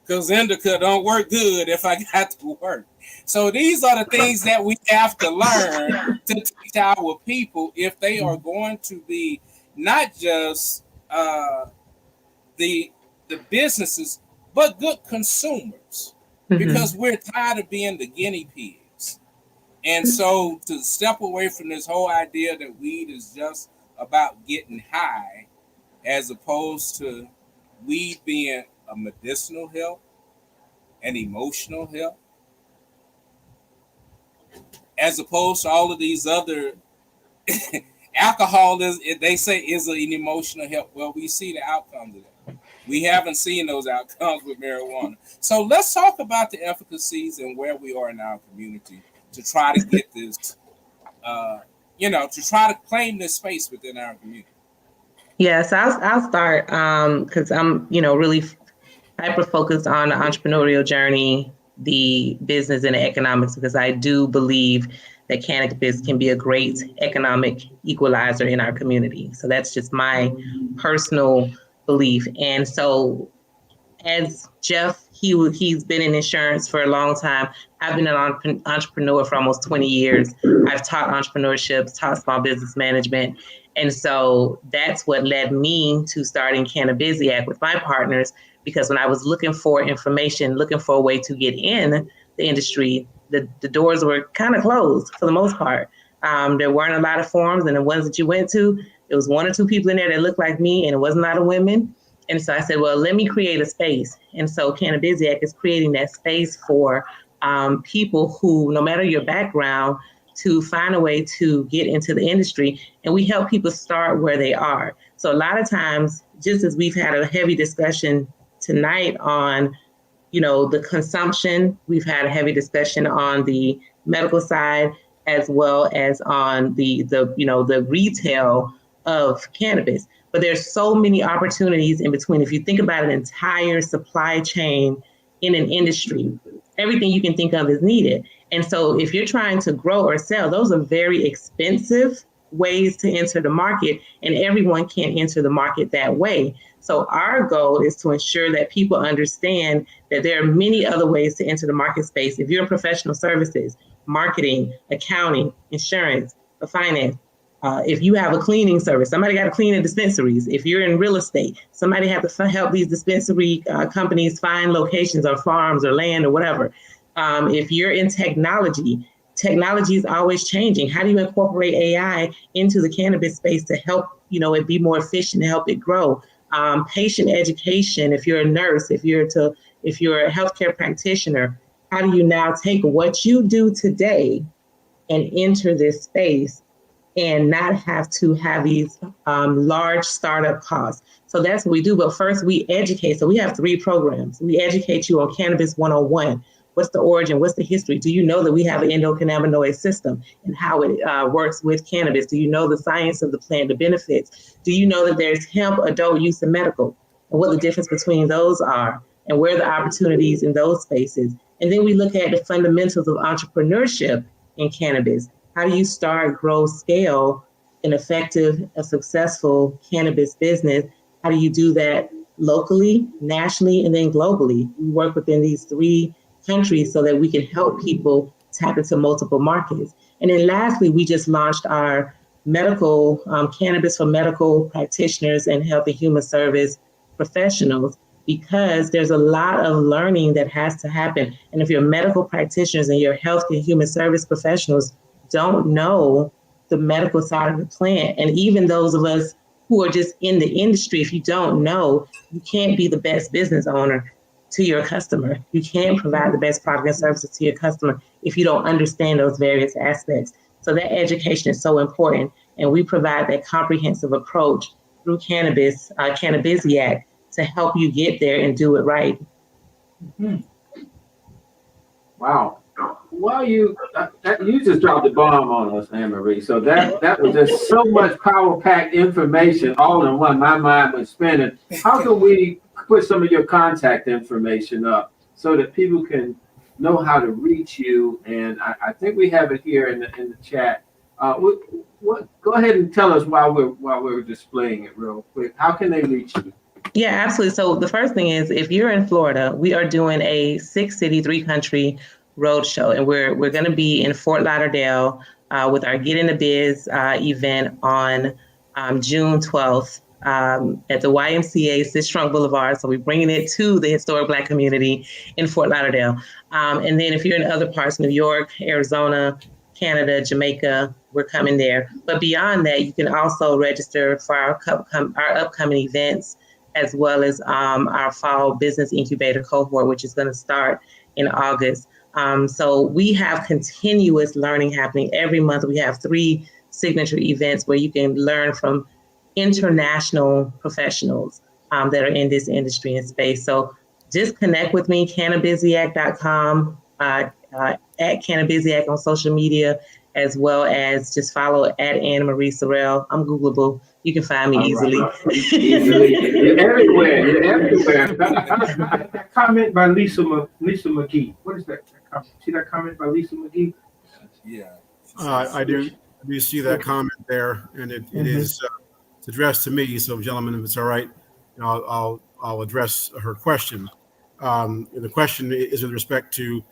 because indica don't work good if I got to work. So these are the things that we have to learn to teach our people if they are going to be not just the businesses, but good consumers, because we're tired of being the guinea pigs. And so to step away from this whole idea that weed is just about getting high, as opposed to weed being a medicinal help, an emotional help, as opposed to all of these other alcohol they say is an emotional help. Well, we see the outcomes of that. We haven't seen those outcomes with marijuana. So let's talk about the efficacies and where we are in our community to try to get this, to try to claim this space within our community. Yes, I'll start because I'm, really hyper focused on the entrepreneurial journey, the business and the economics, because I do believe that cannabis can be a great economic equalizer in our community. So that's just my personal belief. And so as Jeff, he's been in insurance for a long time. I've been an entrepreneur for almost 20 years. I've taught entrepreneurship, taught small business management. And so that's what led me to starting Cannabiziac with my partners, because when I was looking for information, looking for a way to get in the industry, the doors were kind of closed for the most part. There weren't a lot of forums, and the ones that you went to, there was 1 or 2 people in there that looked like me, and it wasn't a lot of women. And so I said, well, let me create a space. And so Cannabisiac is creating that space for people who, no matter your background, to find a way to get into the industry. And we help people start where they are. So a lot of times, just as we've had a heavy discussion tonight on, the consumption, we've had a heavy discussion on the medical side, as well as on the retail of cannabis. But there's so many opportunities in between. If you think about an entire supply chain in an industry, everything you can think of is needed. And so if you're trying to grow or sell, those are very expensive ways to enter the market, and everyone can't enter the market that way. So our goal is to ensure that people understand that there are many other ways to enter the market space. If you're in professional services, marketing, accounting, insurance, finance, if you have a cleaning service, somebody got to clean the dispensaries. If you're in real estate, somebody has to help these dispensary companies find locations or farms or land or whatever. If you're in technology is always changing. How do you incorporate AI into the cannabis space to help it be more efficient, to help it grow? Patient education. If you're a nurse, if you're a healthcare practitioner, how do you now take what you do today and enter this space and not have to have these large startup costs? So that's what we do. But first we educate. So we have 3 programs. We educate you on Cannabis 101. What's the origin? What's the history? Do you know that we have an endocannabinoid system and how it works with cannabis? Do you know the science of the plant, the benefits? Do you know that there's hemp, adult use, and medical, and what the difference between those are, and where the opportunities in those spaces? And then we look at the fundamentals of entrepreneurship in cannabis. How do you start, grow, scale an effective, a successful cannabis business? How do you do that locally, nationally, and then globally? We work within these 3 countries so that we can help people tap into multiple markets. And then lastly, we just launched our medical cannabis for medical practitioners and health and human service professionals, because there's a lot of learning that has to happen. And if your medical practitioners and your health and human service professionals don't know the medical side of the plant, and even those of us who are just in the industry, if you don't know, you can't be the best business owner to your customer. You can't provide the best product and services to your customer if you don't understand those various aspects. So that education is so important. And we provide that comprehensive approach through Cannabisiac to help you get there and do it right. Mm-hmm. Wow. Well, you just dropped the bomb on us, Anne-Marie. So that was just so much power-packed information all in one. My mind was spinning. How can we put some of your contact information up so that people can know how to reach you? And I think we have it here in the chat. Go ahead and tell us while we're displaying it real quick. How can they reach you? Yeah, absolutely. So the first thing is, if you're in Florida, we are doing a 6-city, 3-country roadshow, and we're going to be in Fort Lauderdale with our Get in the Biz event on June 12th at the YMCA Sistrunk Boulevard. So we're bringing it to the historic Black community in Fort Lauderdale. And then if you're in other parts, New York, Arizona, Canada, Jamaica, we're coming there. But beyond that, you can also register for our upcoming events, as well as our fall business incubator cohort, which is going to start in August. So we have continuous learning happening every month. We have 3 signature events where you can learn from international professionals that are in this industry and space. So just connect with me, cannabisiac.com, at Cannabisiac on social media, as well as just follow at Anne-Marie Sorrell. I'm Googleable. You can find me easily. Easily. You're everywhere. You're everywhere. That comment by Lisa McGee. What is that? See that comment by Lisa McGee? Yeah. I do see that comment there, and it is it's addressed to me. So, gentlemen, if it's all right, I'll address her question. The question is with respect to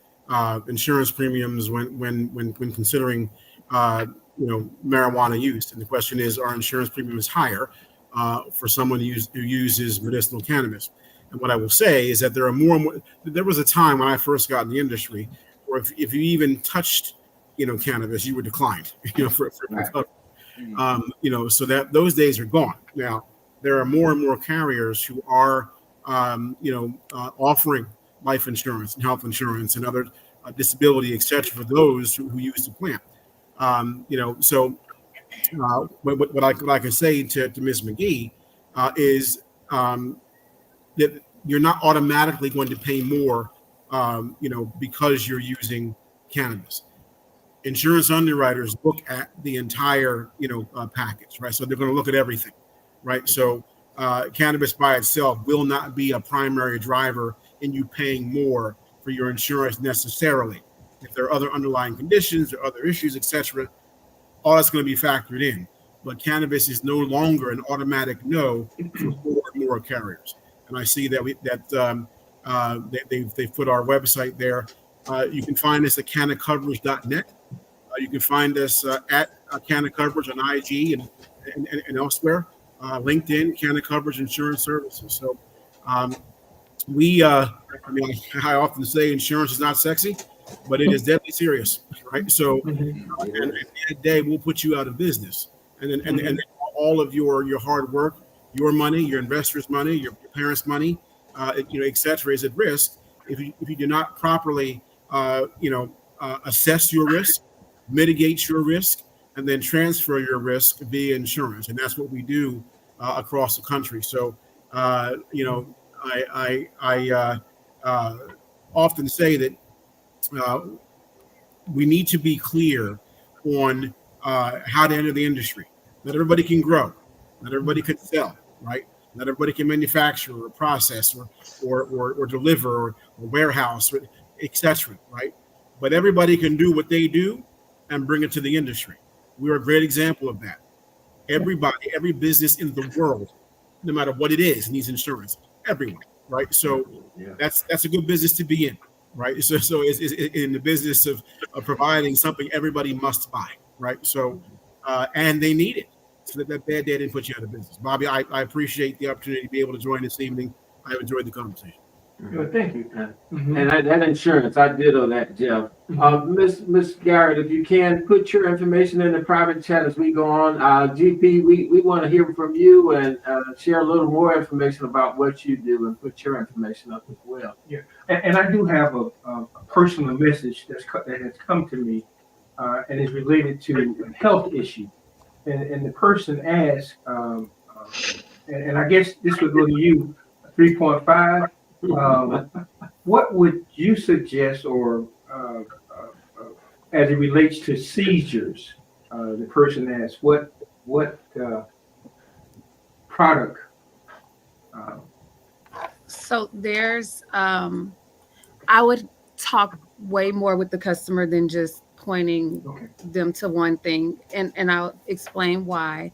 insurance premiums when considering marijuana use, and the question is, are insurance premiums higher for someone who uses medicinal cannabis? And what I will say is that there are more and more. There was a time when I first got in the industry where if you even touched cannabis, you were declined, for Right. so that those days are gone. Now, there are more and more carriers who are, offering life insurance and health insurance and other disability, et cetera, for those who use the plan. So what I can say to Ms. McGee is that you're not automatically going to pay more, because you're using cannabis. Insurance underwriters look at the entire, package, right? So they're going to look at everything, right? So cannabis by itself will not be a primary driver in you paying more for your insurance necessarily. If there are other underlying conditions or other issues, et cetera, all that's going to be factored in. But cannabis is no longer an automatic no for more and more carriers. And I see that they've put our website there. You can find us at canacoverage.net. You can find us at Canna Coverage on IG and elsewhere. LinkedIn, Canna Coverage Insurance Services. So I often say insurance is not sexy, but it is deadly serious, right? So at the end of the day, we'll put you out of business. And then all of your hard work, your money, your investors' money, your parents' money, et cetera, is at risk if you do not properly, assess your risk, mitigate your risk, and then transfer your risk via insurance. And that's what we do across the country. So, I often say that we need to be clear on how to enter the industry. Not everybody can grow. Not everybody can sell, right? Not everybody can manufacture or process or deliver or warehouse, et cetera, right? But everybody can do what they do and bring it to the industry. We're a great example of that. Everybody, every business in the world, no matter what it is, needs insurance. Everyone, right? So that's a good business to be in, right? So it's in the business of providing something everybody must buy, right? So and they need it. So that bad day didn't put you out of business. Bobby, I appreciate the opportunity to be able to join this evening. I enjoyed the conversation. Thank you. And that insurance, I ditto that, Jeff. Miss Garrett, if you can put your information in the private chat as we go on. GP, we want to hear from you and share a little more information about what you do and put your information up as well. Yeah, and I do have a personal message that has come to me, and is related to a health issue. And the person asked, and I guess this would go to you, 3.5. What would you suggest, or as it relates to seizures? The person asked, what product? So there's, I would talk way more with the customer than just pointing them to one thing, and I'll explain why.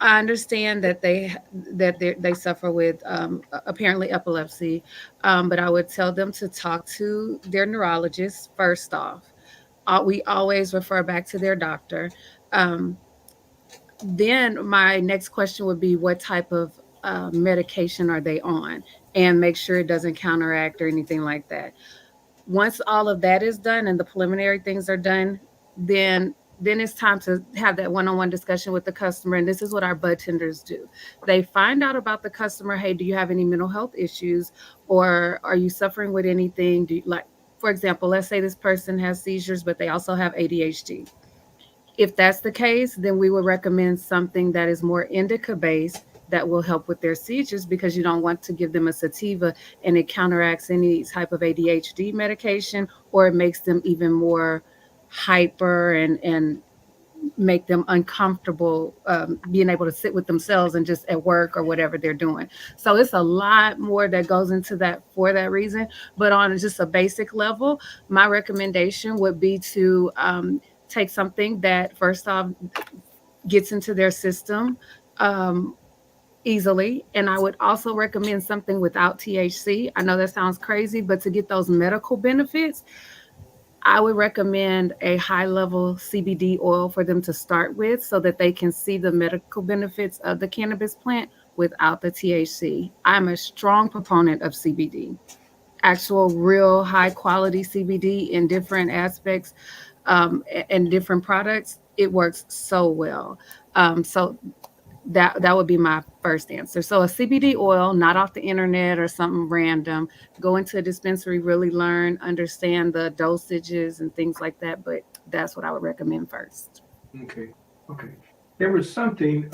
I understand that they suffer with apparently epilepsy, but I would tell them to talk to their neurologist first off. We always refer back to their doctor. Then my next question would be, what type of medication are they on, and make sure it doesn't counteract or anything like that. Once all of that is done and the preliminary things are done, then it's time to have that one-on-one discussion with the customer. And this is what our bud tenders do. They find out about the customer. Hey, do you have any mental health issues, or are you suffering with anything? Do you, like, for example, let's say this person has seizures, but they also have ADHD. If that's the case, then we would recommend something that is more indica based that will help with their seizures, because you don't want to give them a sativa and it counteracts any type of ADHD medication, or it makes them even more hyper and make them uncomfortable being able to sit with themselves and just at work or whatever they're doing. So it's a lot more that goes into that for that reason. But on just a basic level, my recommendation would be to take something that first off gets into their system easily. And I would also recommend something without THC. I know that sounds crazy, but to get those medical benefits, I would recommend a high-level CBD oil for them to start with, so that they can see the medical benefits of the cannabis plant without the THC. I'm a strong proponent of CBD. actual real high quality CBD in different aspects and different products, it works so well. So that would be my first answer. So a CBD oil, not off the internet or something random. Go into a dispensary, really learn, understand the dosages and things like that. But that's what I would recommend first. Okay, okay. There was something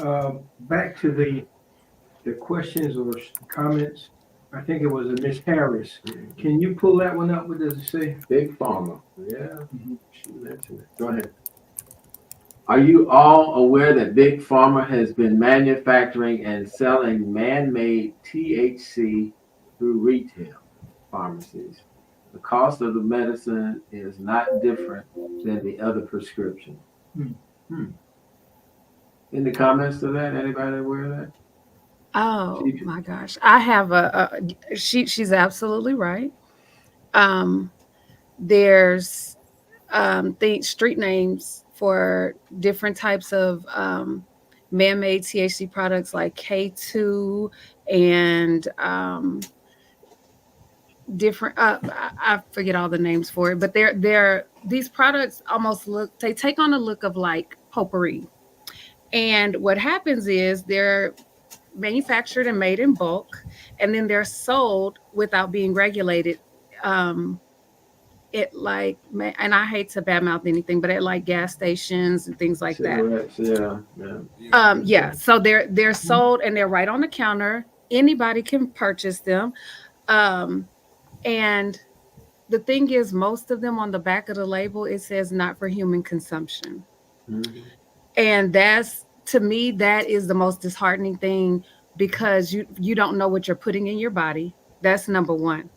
back to the questions or comments. I think it was a Miss Harris. Can you pull that one up? What does it say? Big Pharma. Yeah, she mentioned it. Go ahead. Are you all aware that Big Pharma has been manufacturing and selling man-made THC through retail pharmacies? The cost of the medicine is not different than the other prescription. Hmm. Hmm. Any comments to that? Anybody aware of that? Oh my gosh, I have she's absolutely right. Um, there's street names for different types of man-made THC products like K2 and different I forget all the names for it, but they're these products almost look, they take on a look of like potpourri. And what happens is they're manufactured and made in bulk, and then they're sold without being regulated. um it like, and I hate to badmouth anything, but at like gas stations and things like that. Cigarettes, yeah, Yeah, so they're sold and they're right on the counter. Anybody can purchase them. um and the thing is, most of them on the back of the label, it says not for human consumption. Mm-hmm. And that's, to me, that is the most disheartening thing, because you don't know what you're putting in your body. That's number one.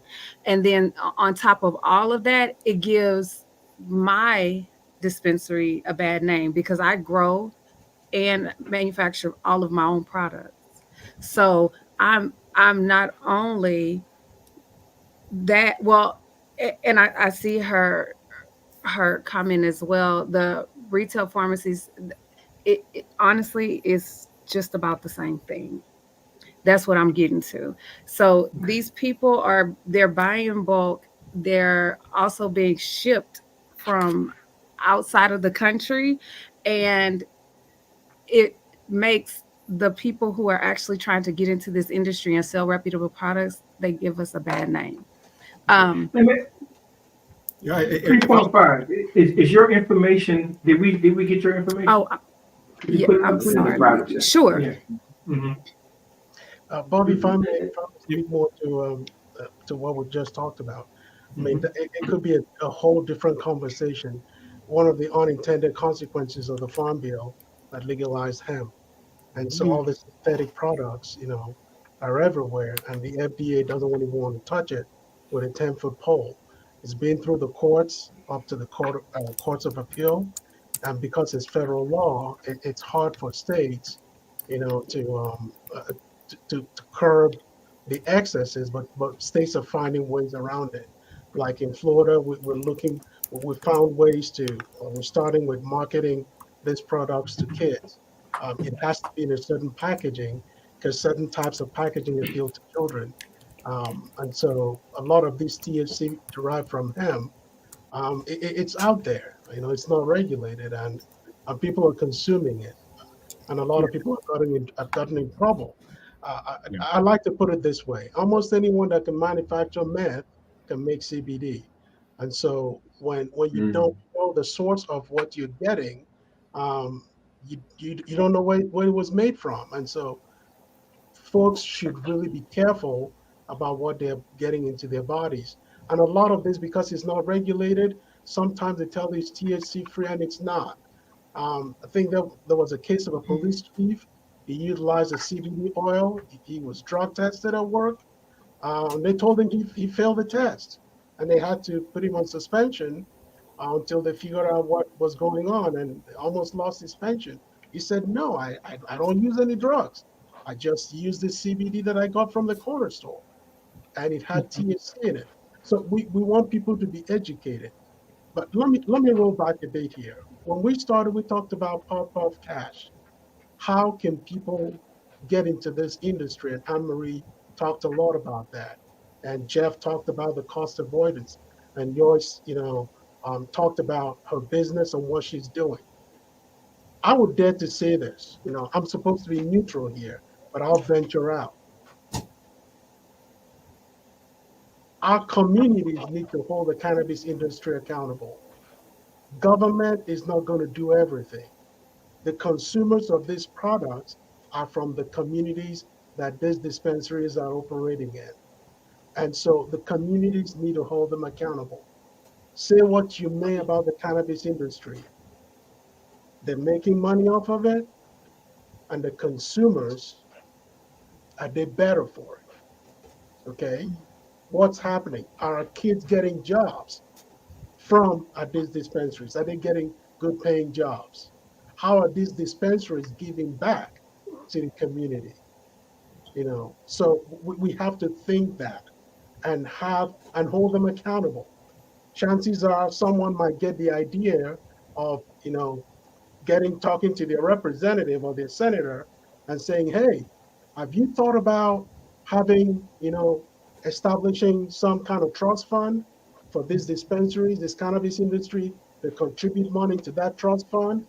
And then on top of all of that, it gives my dispensary a bad name, because I grow and manufacture all of my own products. So I'm not only that, well, and I see her comment as well. The retail pharmacies, it honestly is just about the same thing. That's what I'm getting to. So these people they're buying in bulk. They're also being shipped from outside of the country, and it makes the people who are actually trying to get into this industry and sell reputable products, they give us a bad name. Um, Yeah, 3.5 is your information. Did we get your information? oh, Could you yeah, put it I'm up, put it in the sorry. private chat? Sure. Yeah. Mm-hmm. Bobby, if I may speak more to what we just talked about. I mean, it could be a whole different conversation. One of the unintended consequences of the Farm Bill that legalized hemp, and so all these synthetic products, are everywhere, and the FDA doesn't even want to touch it with a 10-foot pole. It's been through the courts up to the courts of appeal, and because it's federal law, it's hard for states, to curb the excesses, but states are finding ways around it. Like in Florida, we found ways we're starting with marketing these products to kids. It has to be in a certain packaging, because certain types of packaging appeal to children. And so a lot of this THC derived from hemp, it's out there. It's not regulated, and people are consuming it, and a lot of people have gotten in trouble. I like to put it this way: almost anyone that can manufacture meth can make CBD, and so when you don't know the source of what you're getting, um, you don't know where it was made from, and so folks should really be careful about what they're getting into their bodies. And a lot of this, because it's not regulated, sometimes they tell you it's THC free and it's not. I think there was a case of a police chief. He utilized a CBD oil. He was drug tested at work. They told him he failed the test, and they had to put him on suspension until they figured out what was going on, and almost lost his pension. He said, "No, I don't use any drugs. I just use the CBD that I got from the corner store, and it had THC in it." So we want people to be educated. But let me roll back a bit here. When we started, we talked about Puff Cash. How can people get into this industry? And Anne Marie talked a lot about that. And Jeff talked about the cost avoidance, and Joyce, talked about her business and what she's doing. I would dare to say this, I'm supposed to be neutral here, but I'll venture out. Our communities need to hold the cannabis industry accountable. Government is not going to do everything. The consumers of these products are from the communities that these dispensaries are operating in. And so the communities need to hold them accountable. Say what you may about the cannabis industry. They're making money off of it, and the consumers, are they better for it? Okay? What's happening? Are our kids getting jobs from these dispensaries? Are they getting good paying jobs? How are these dispensaries giving back to the community? So we have to think that and hold them accountable. Chances are someone might get the idea of, talking to their representative or their senator and saying, hey, have you thought about having, establishing some kind of trust fund for these dispensaries, this cannabis industry, to contribute money to that trust fund,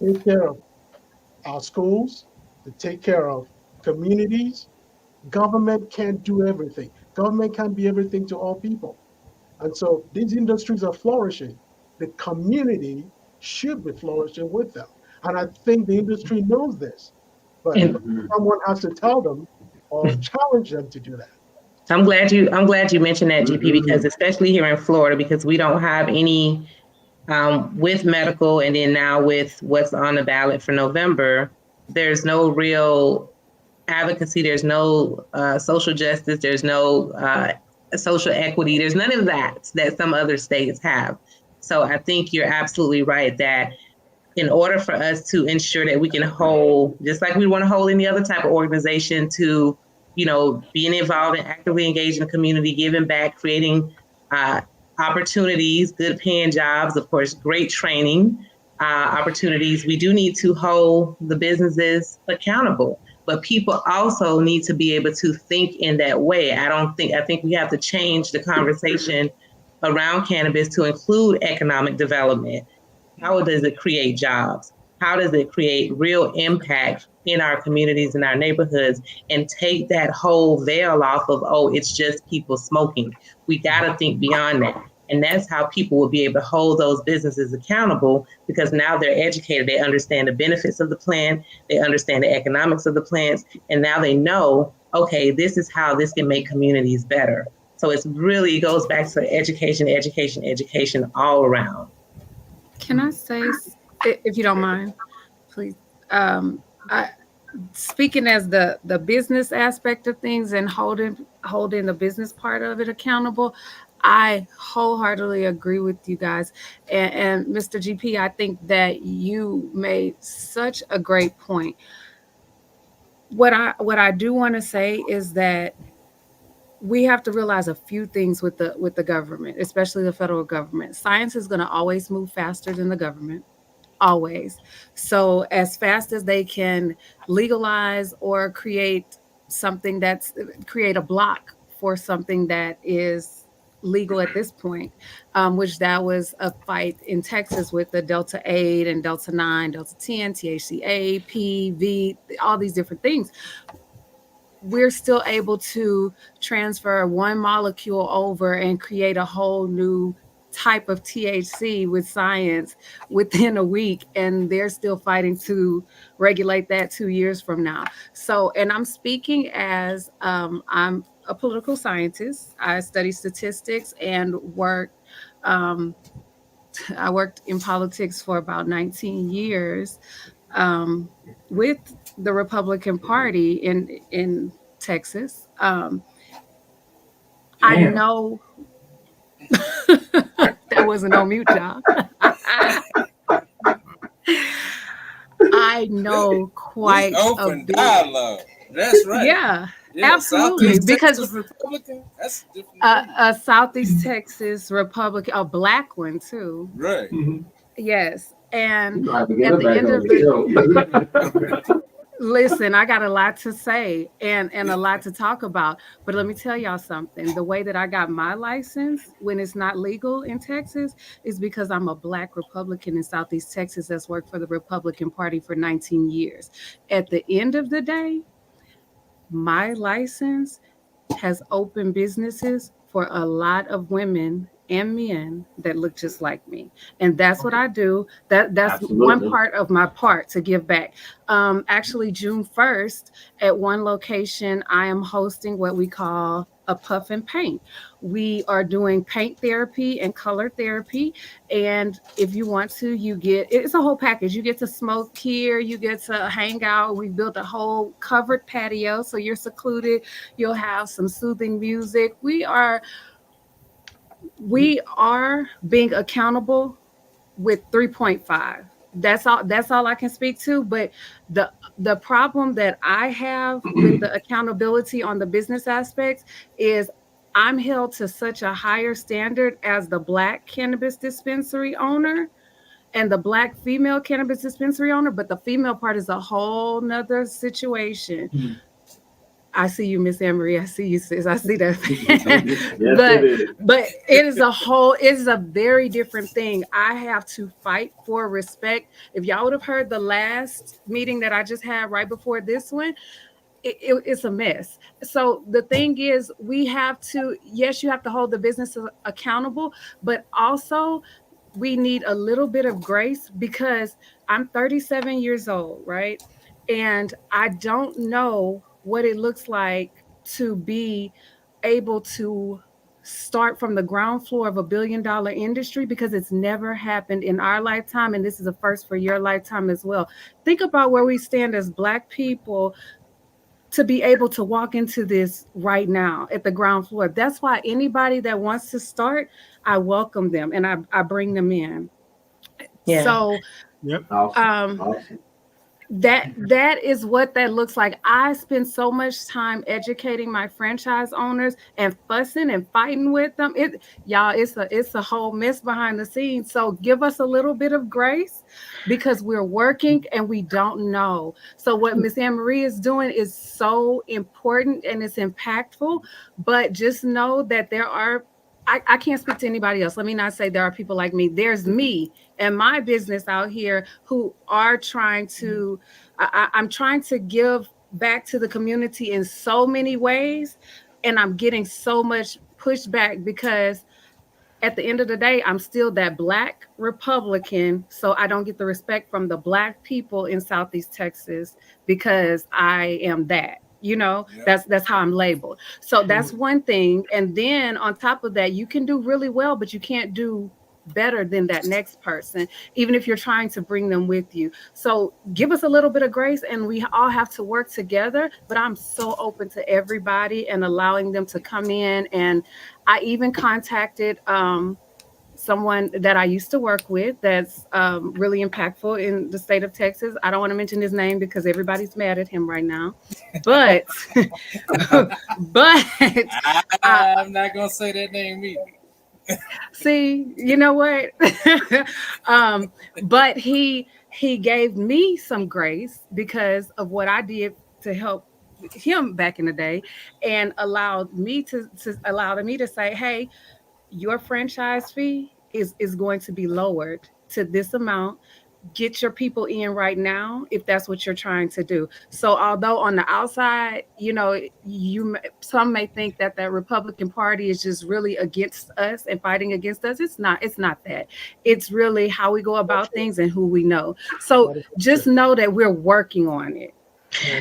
take care of our schools, to take care of communities? Government can't do everything. Government can't be everything to all people. And so these industries are flourishing. The community should be flourishing with them. And I think the industry knows this, but someone has to tell them or challenge them to do that. I'm glad you mentioned that, GP, because especially here in Florida, because we don't have any with medical, and then now with what's on the ballot for November, there's no real advocacy, there's no social justice, there's no social equity, there's none of that some other states have. So I think you're absolutely right that in order for us to ensure that we can hold, just like we want to hold any other type of organization, to, being involved and actively engaged in the community, giving back, creating opportunities, good paying jobs, of course, great training opportunities, we do need to hold the businesses accountable. But people also need to be able to think in that way. I think we have to change the conversation around cannabis to include economic development. How does it create jobs? How does it create real impact in our communities and our neighborhoods, and take that whole veil off of, it's just people smoking. We got to think beyond that. And that's how people will be able to hold those businesses accountable, because now they're educated. They understand the benefits of the plant. They understand the economics of the plants. And now they know, okay, this is how this can make communities better. So it really goes back to education all around. Can I say, if you don't mind, please? Speaking as the business aspect of things and holding the business part of it accountable, I wholeheartedly agree with you guys. And Mr. GP, I think that you made such a great point. What I do want to say is that we have to realize a few things with the government, especially the federal government. Science is going to always move faster than the government. Always. So as fast as they can legalize or create a block for something that is legal at this point, which that was a fight in Texas with the Delta 8 and Delta 9, Delta 10, THCA, P, V, all these different things. We're still able to transfer one molecule over and create a whole new type of THC with science within a week, and they're still fighting to regulate that 2 years from now. So, and I'm speaking as I'm a political scientist. I study statistics and I worked in politics for about 19 years with the Republican Party in Texas. I know that wasn't on mute, y'all. I know quite a bit. Dialogue. That's right. Yeah, absolutely. Because Republican, that's different. A Southeast Texas Republican, a black one too. Right. Yes. And at the end of the Listen, I got a lot to say and a lot to talk about, but let me tell y'all something. The way that I got my license when it's not legal in Texas is because I'm a Black Republican in Southeast Texas that's worked for the Republican Party for 19 years. At the end of the day, my license has opened businesses for a lot of women and men that look just like me, and that's what I do. That's one Absolutely. part of my part to give back. Actually, June 1st, at one location, I am hosting what we call a puff and paint. We are doing paint therapy and color therapy, and if you want to, you get, it's a whole package. You get to smoke here, you get to hang out. We built a whole covered patio, so you're secluded. You'll have some soothing music. We are being accountable with 3.5. That's all I can speak to. But the problem that I have with the accountability on the business aspects is I'm held to such a higher standard as the Black cannabis dispensary owner and the Black female cannabis dispensary owner, but the female part is a whole nother situation. I see you, Miss Anne-Marie. I see you, sis. I see that. Yes, but it is. but it is a very different thing. I have to fight for respect. If y'all would have heard the last meeting that I just had right before this one, it's a mess. So the thing is, we have to, yes, you have to hold the businesses accountable, but also we need a little bit of grace because I'm 37 years old, right? And I don't know what it looks like to be able to start from the ground floor of $1 billion industry because it's never happened in our lifetime. And this is a first for your lifetime as well. Think about where we stand as Black people to be able to walk into this right now at the ground floor. That's why anybody that wants to start, I welcome them and I bring them in. Yeah. So Yep. Awesome. Awesome. that is what that looks like. I spend so much time educating my franchise owners and fussing and fighting with them. It's a whole mess behind the scenes. So give us a little bit of grace because we're working and we don't know. So what Miss Anne Marie is doing is so important and it's impactful. But just know that there are, I can't speak to anybody else. Let me not say there are people like me. There's me and my business out here who are trying to, I'm trying to give back to the community in so many ways. And I'm getting so much pushback because at the end of the day, I'm still that Black Republican. So I don't get the respect from the Black people in Southeast Texas because I am that. That's how I'm labeled. So that's one thing. And then on top of that, you can do really well, but you can't do better than that next person, even if you're trying to bring them with you. So give us a little bit of grace and we all have to work together. But I'm so open to everybody and allowing them to come in. And I even contacted someone that I used to work with that's really impactful in the state of Texas. I don't want to mention his name because everybody's mad at him right now. But I'm not gonna say that name either. See, you know what? But he gave me some grace because of what I did to help him back in the day, and allowed me to say, hey, your franchise fee is going to be lowered to this amount. Get your people in right now if that's what you're trying to do. So although on the outside, some may think that the Republican Party is just really against us and fighting against us. It's not that. It's really how we go about things and who we know. So just know that we're working on it.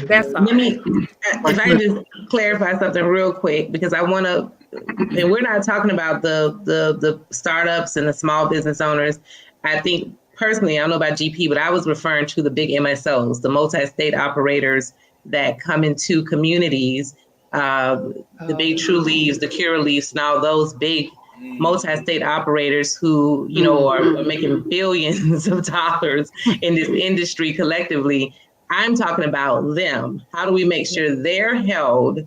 That's all. Let me, if I can just clarify something real quick, because I want to, and we're not talking about the startups and the small business owners. I think personally, I don't know about GP, but I was referring to the big MSOs, the multi-state operators that come into communities, the big True Leaves, the Cure Leaves, and all those big multi-state operators who, are making billions of dollars in this industry collectively. I'm talking about them. How do we make sure they're held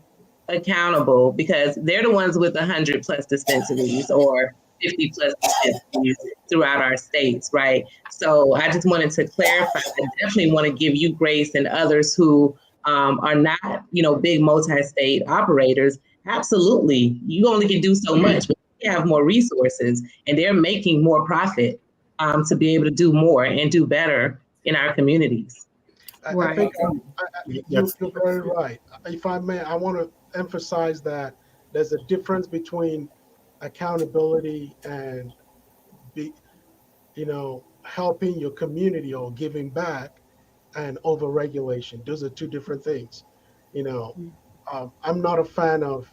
accountable? Because they're the ones with 100+ dispensaries or 50 plus dispensaries throughout our states, right? So I just wanted to clarify. I definitely want to give you grace and others who are not, big multi-state operators. Absolutely, you only can do so much, but we have more resources, and they're making more profit to be able to do more and do better in our communities. I think you're very right. If I may, I want to emphasize that there's a difference between accountability and helping your community or giving back and overregulation. Those are two different things. I'm not a fan of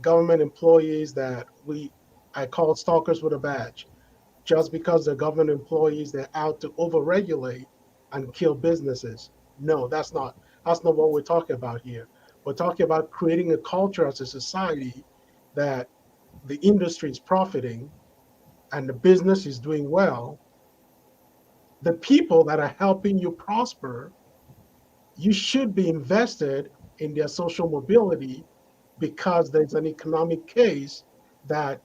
government employees that I call stalkers with a badge. Just because they're government employees, they're out to overregulate and kill businesses. No, that's not what we're talking about here. We're talking about creating a culture as a society that the industry is profiting and the business is doing well. The people that are helping you prosper, you should be invested in their social mobility because there's an economic case that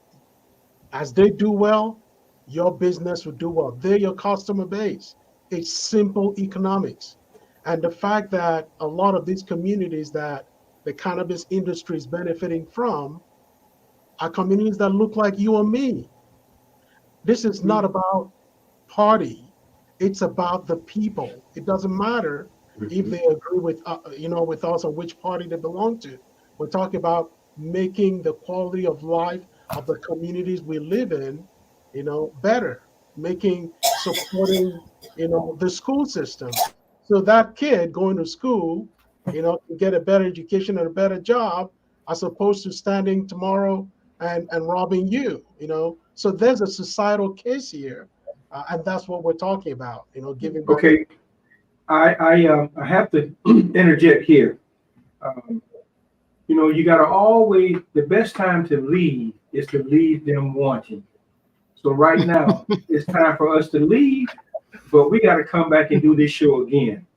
as they do well, your business will do well. They're your customer base. It's simple economics. And the fact that a lot of these communities that the cannabis industry is benefiting from are communities that look like you and me. This is not about party. It's about the people. It doesn't matter if they agree with with us or which party they belong to. We're talking about making the quality of life of the communities we live in, better, supporting, the school system. So that kid going to school, can get a better education and a better job as opposed to standing tomorrow and robbing you, So there's a societal case here. And that's what we're talking about, giving back. Okay, I have to interject here. You got to always, the best time to leave is to leave them wanting. So right now, it's time for us to leave, but we got to come back and do this show again.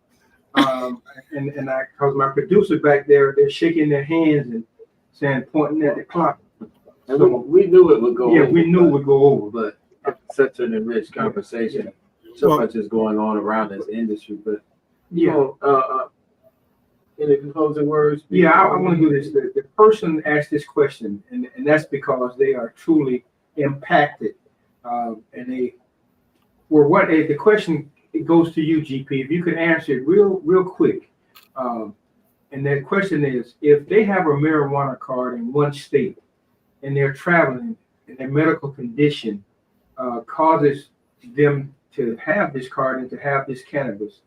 Because my producer back there, they're shaking their hands and saying, pointing at the clock. And so, we knew it would go over. Yeah, we knew it would go over. But it's such an enriched conversation. So much is going on around this industry. But, any closing words? Yeah, I want to do this. The person asked this question, and that's because they are truly impacted. And they were the question, it goes to you, GP. If you could answer it real quick. And that question is, if they have a marijuana card in one state and they're traveling and their medical condition causes them to have this card and to have this cannabis,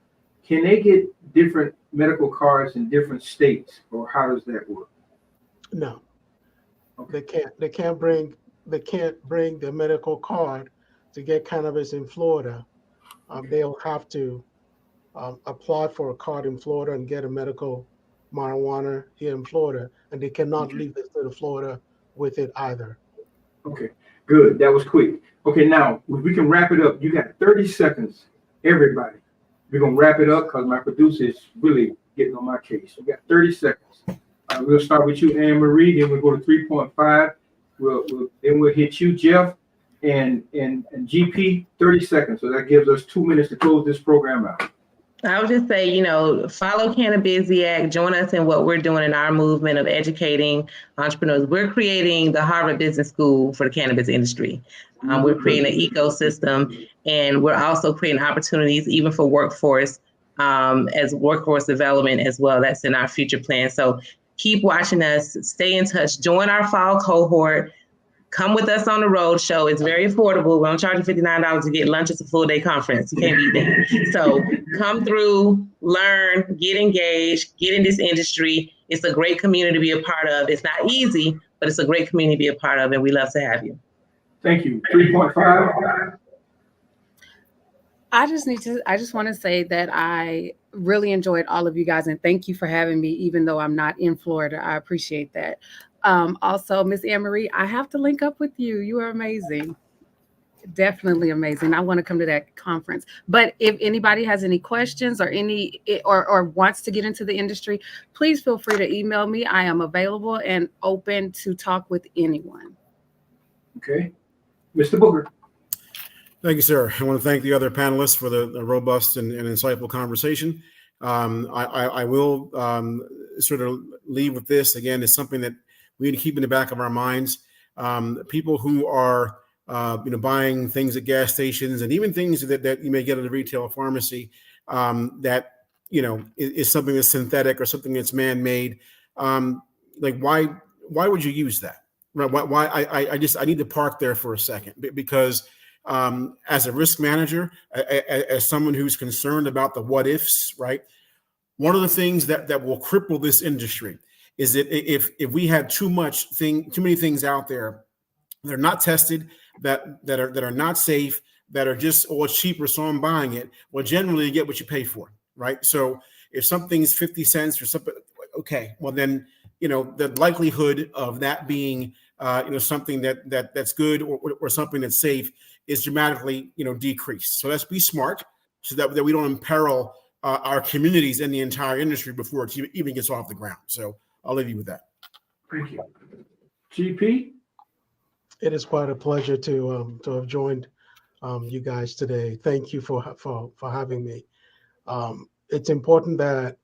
can they get different medical cards in different states, or how does that work? No, okay. They can't bring their medical card to get cannabis in Florida. They'll have to apply for a card in Florida and get a medical marijuana here in Florida, and they cannot leave the state of Florida with it either. Okay, good. That was quick. Okay, now we can wrap it up. You got 30 seconds, everybody. We're gonna wrap it up because my producer is really getting on my case. We got 30 seconds. We'll start with you, Anne Marie. Then we'll go to 3.5. Then we'll hit you, Jeff, and GP. 30 seconds. So that gives us 2 minutes to close this program out. I would just say, follow Cannabisiac, join us in what we're doing in our movement of educating entrepreneurs. We're creating the Harvard Business School for the cannabis industry. We're creating an ecosystem, and we're also creating opportunities even for workforce as workforce development as well. That's in our future plan. So keep watching us, stay in touch, join our fall cohort. Come with us on the road show. It's very affordable. We don't charge you $59 to get lunch. It's a full day conference. You can't beat that. So come through, learn, get engaged, get in this industry. It's a great community to be a part of. It's not easy, but it's a great community to be a part of, and we love to have you. Thank you. 3.5. I just want to say that I really enjoyed all of you guys, and thank you for having me, even though I'm not in Florida. I appreciate that. Also, Miss Anne Marie, I have to link up with you. You are amazing. Definitely amazing. I want to come to that conference. But if anybody has any questions or wants to get into the industry, please feel free to email me. I am available and open to talk with anyone. Okay. Mr. Booker. Thank you, sir. I want to thank the other panelists for the robust and insightful conversation. I will sort of leave with this. Again, it's something that we need to keep in the back of our minds. People who are buying things at gas stations and even things that you may get at a retail pharmacy that is something that's synthetic or something that's man-made. Like why would you use that? Right? Why I need to park there for a second because as a risk manager, as someone who's concerned about the what ifs, right? One of the things that will cripple this industry is that if we have too many things out there that are not tested, that are not safe, that are just, it's cheaper, so I'm buying it. Well, generally you get what you pay for, right? So if something's 50 cents or something, okay, well then, the likelihood of that being, something that's good or something that's safe is dramatically, decreased. So let's be smart so that we don't imperil our communities and the entire industry before it even gets off the ground. So I'll leave you with that. Thank you. GP? It is quite a pleasure to have joined you guys today. Thank you for having me. It's important that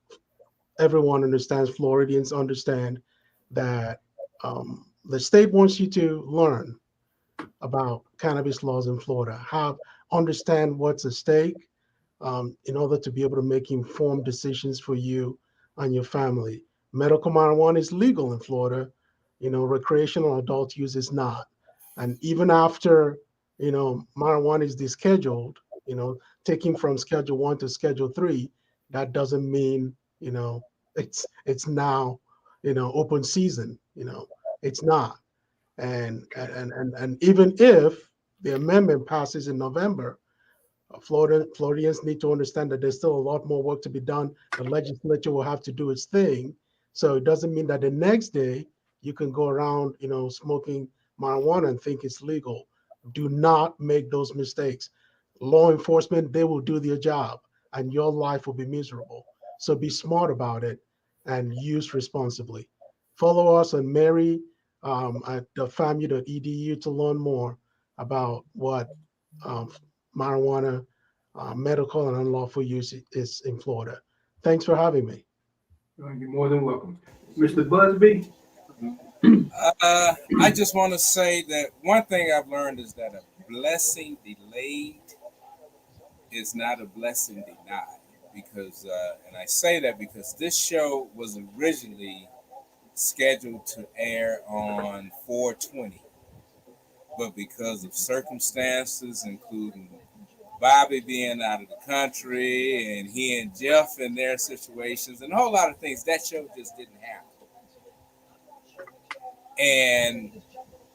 everyone understands, Floridians understand that the state wants you to learn about cannabis laws in Florida, understand what's at stake in order to be able to make informed decisions for you and your family. Medical marijuana is legal in Florida. Recreational adult use is not. And even after, marijuana is descheduled, taking from Schedule 1 to Schedule 3, that doesn't mean, it's now, open season. It's not. And even if the amendment passes in November, Floridians need to understand that there's still a lot more work to be done. The legislature will have to do its thing. So it doesn't mean that the next day you can go around, smoking marijuana and think it's legal. Do not make those mistakes. Law enforcement, they will do their job and your life will be miserable. So be smart about it and use responsibly. Follow us on Mary at thefamu.edu to learn more about what marijuana, medical and unlawful use is in Florida. Thanks for having me. You're more than welcome. Mr. Busby? I just want to say that one thing I've learned is that a blessing delayed is not a blessing denied. Because, and I say that because this show was originally scheduled to air on 4/20, but because of circumstances, including Bobby being out of the country and he and Jeff and their situations and a whole lot of things, that show just didn't happen. And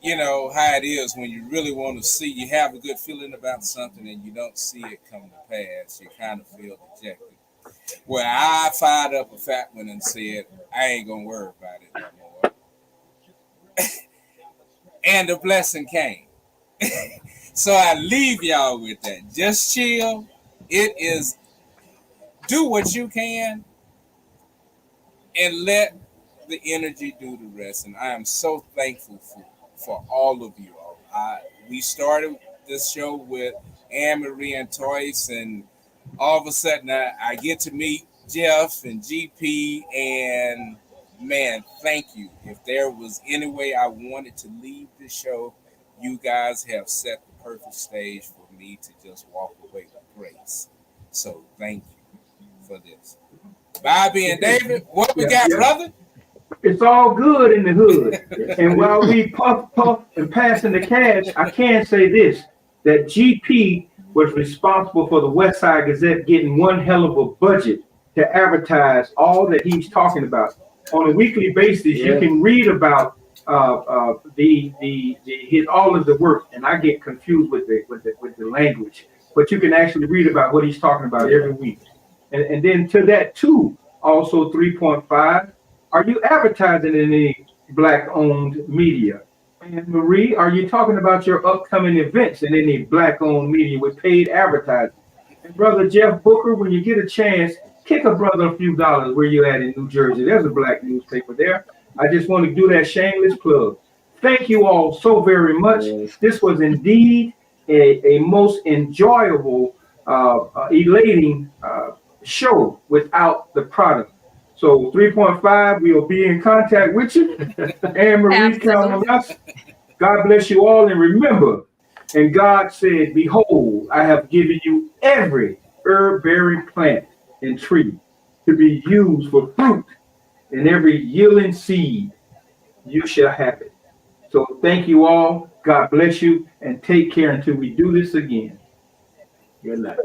you know how it is when you really want to see, you have a good feeling about something and you don't see it come to pass, you kind of feel dejected. Well, I fired up a fat one and said, I ain't going to worry about it no more. And the blessing came. So I leave y'all with that. Just chill. It is, do what you can and let the energy do the rest. And I am so thankful for all of you all. We started this show with Anne Marie and Toyce, and all of a sudden I get to meet Jeff and GP, and man, thank you. If there was any way I wanted to leave this show, you guys have set the perfect stage for me to just walk away with grace. So thank you for this. Bobby and David, what we got, brother? It's all good in the hood. And while we puff and passing the cash, I can say this, that GP was responsible for the West Side Gazette getting one hell of a budget to advertise all that he's talking about. On a weekly basis, you can read about his all of the work, and I get confused with the language, but you can actually read about what he's talking about every week. And then to that too, also 3.5, are you advertising in any Black-owned media? And Marie, are you talking about your upcoming events in any Black-owned media with paid advertising? And Brother Jeff Booker, when you get a chance, kick a brother a few dollars where you at in New Jersey. There's a Black newspaper there. I just want to do that shameless plug. thank you all so very much. This was indeed a most enjoyable, elating show without the product. So 3.5, we'll be in contact with you. Anne Marie, count on us. God bless you all. And remember, and God said, behold, I have given you every herb-bearing plant and tree to be used for fruit, and every yielding seed you shall have it. So thank you all. God bless you, and take care until we do this again. Good night.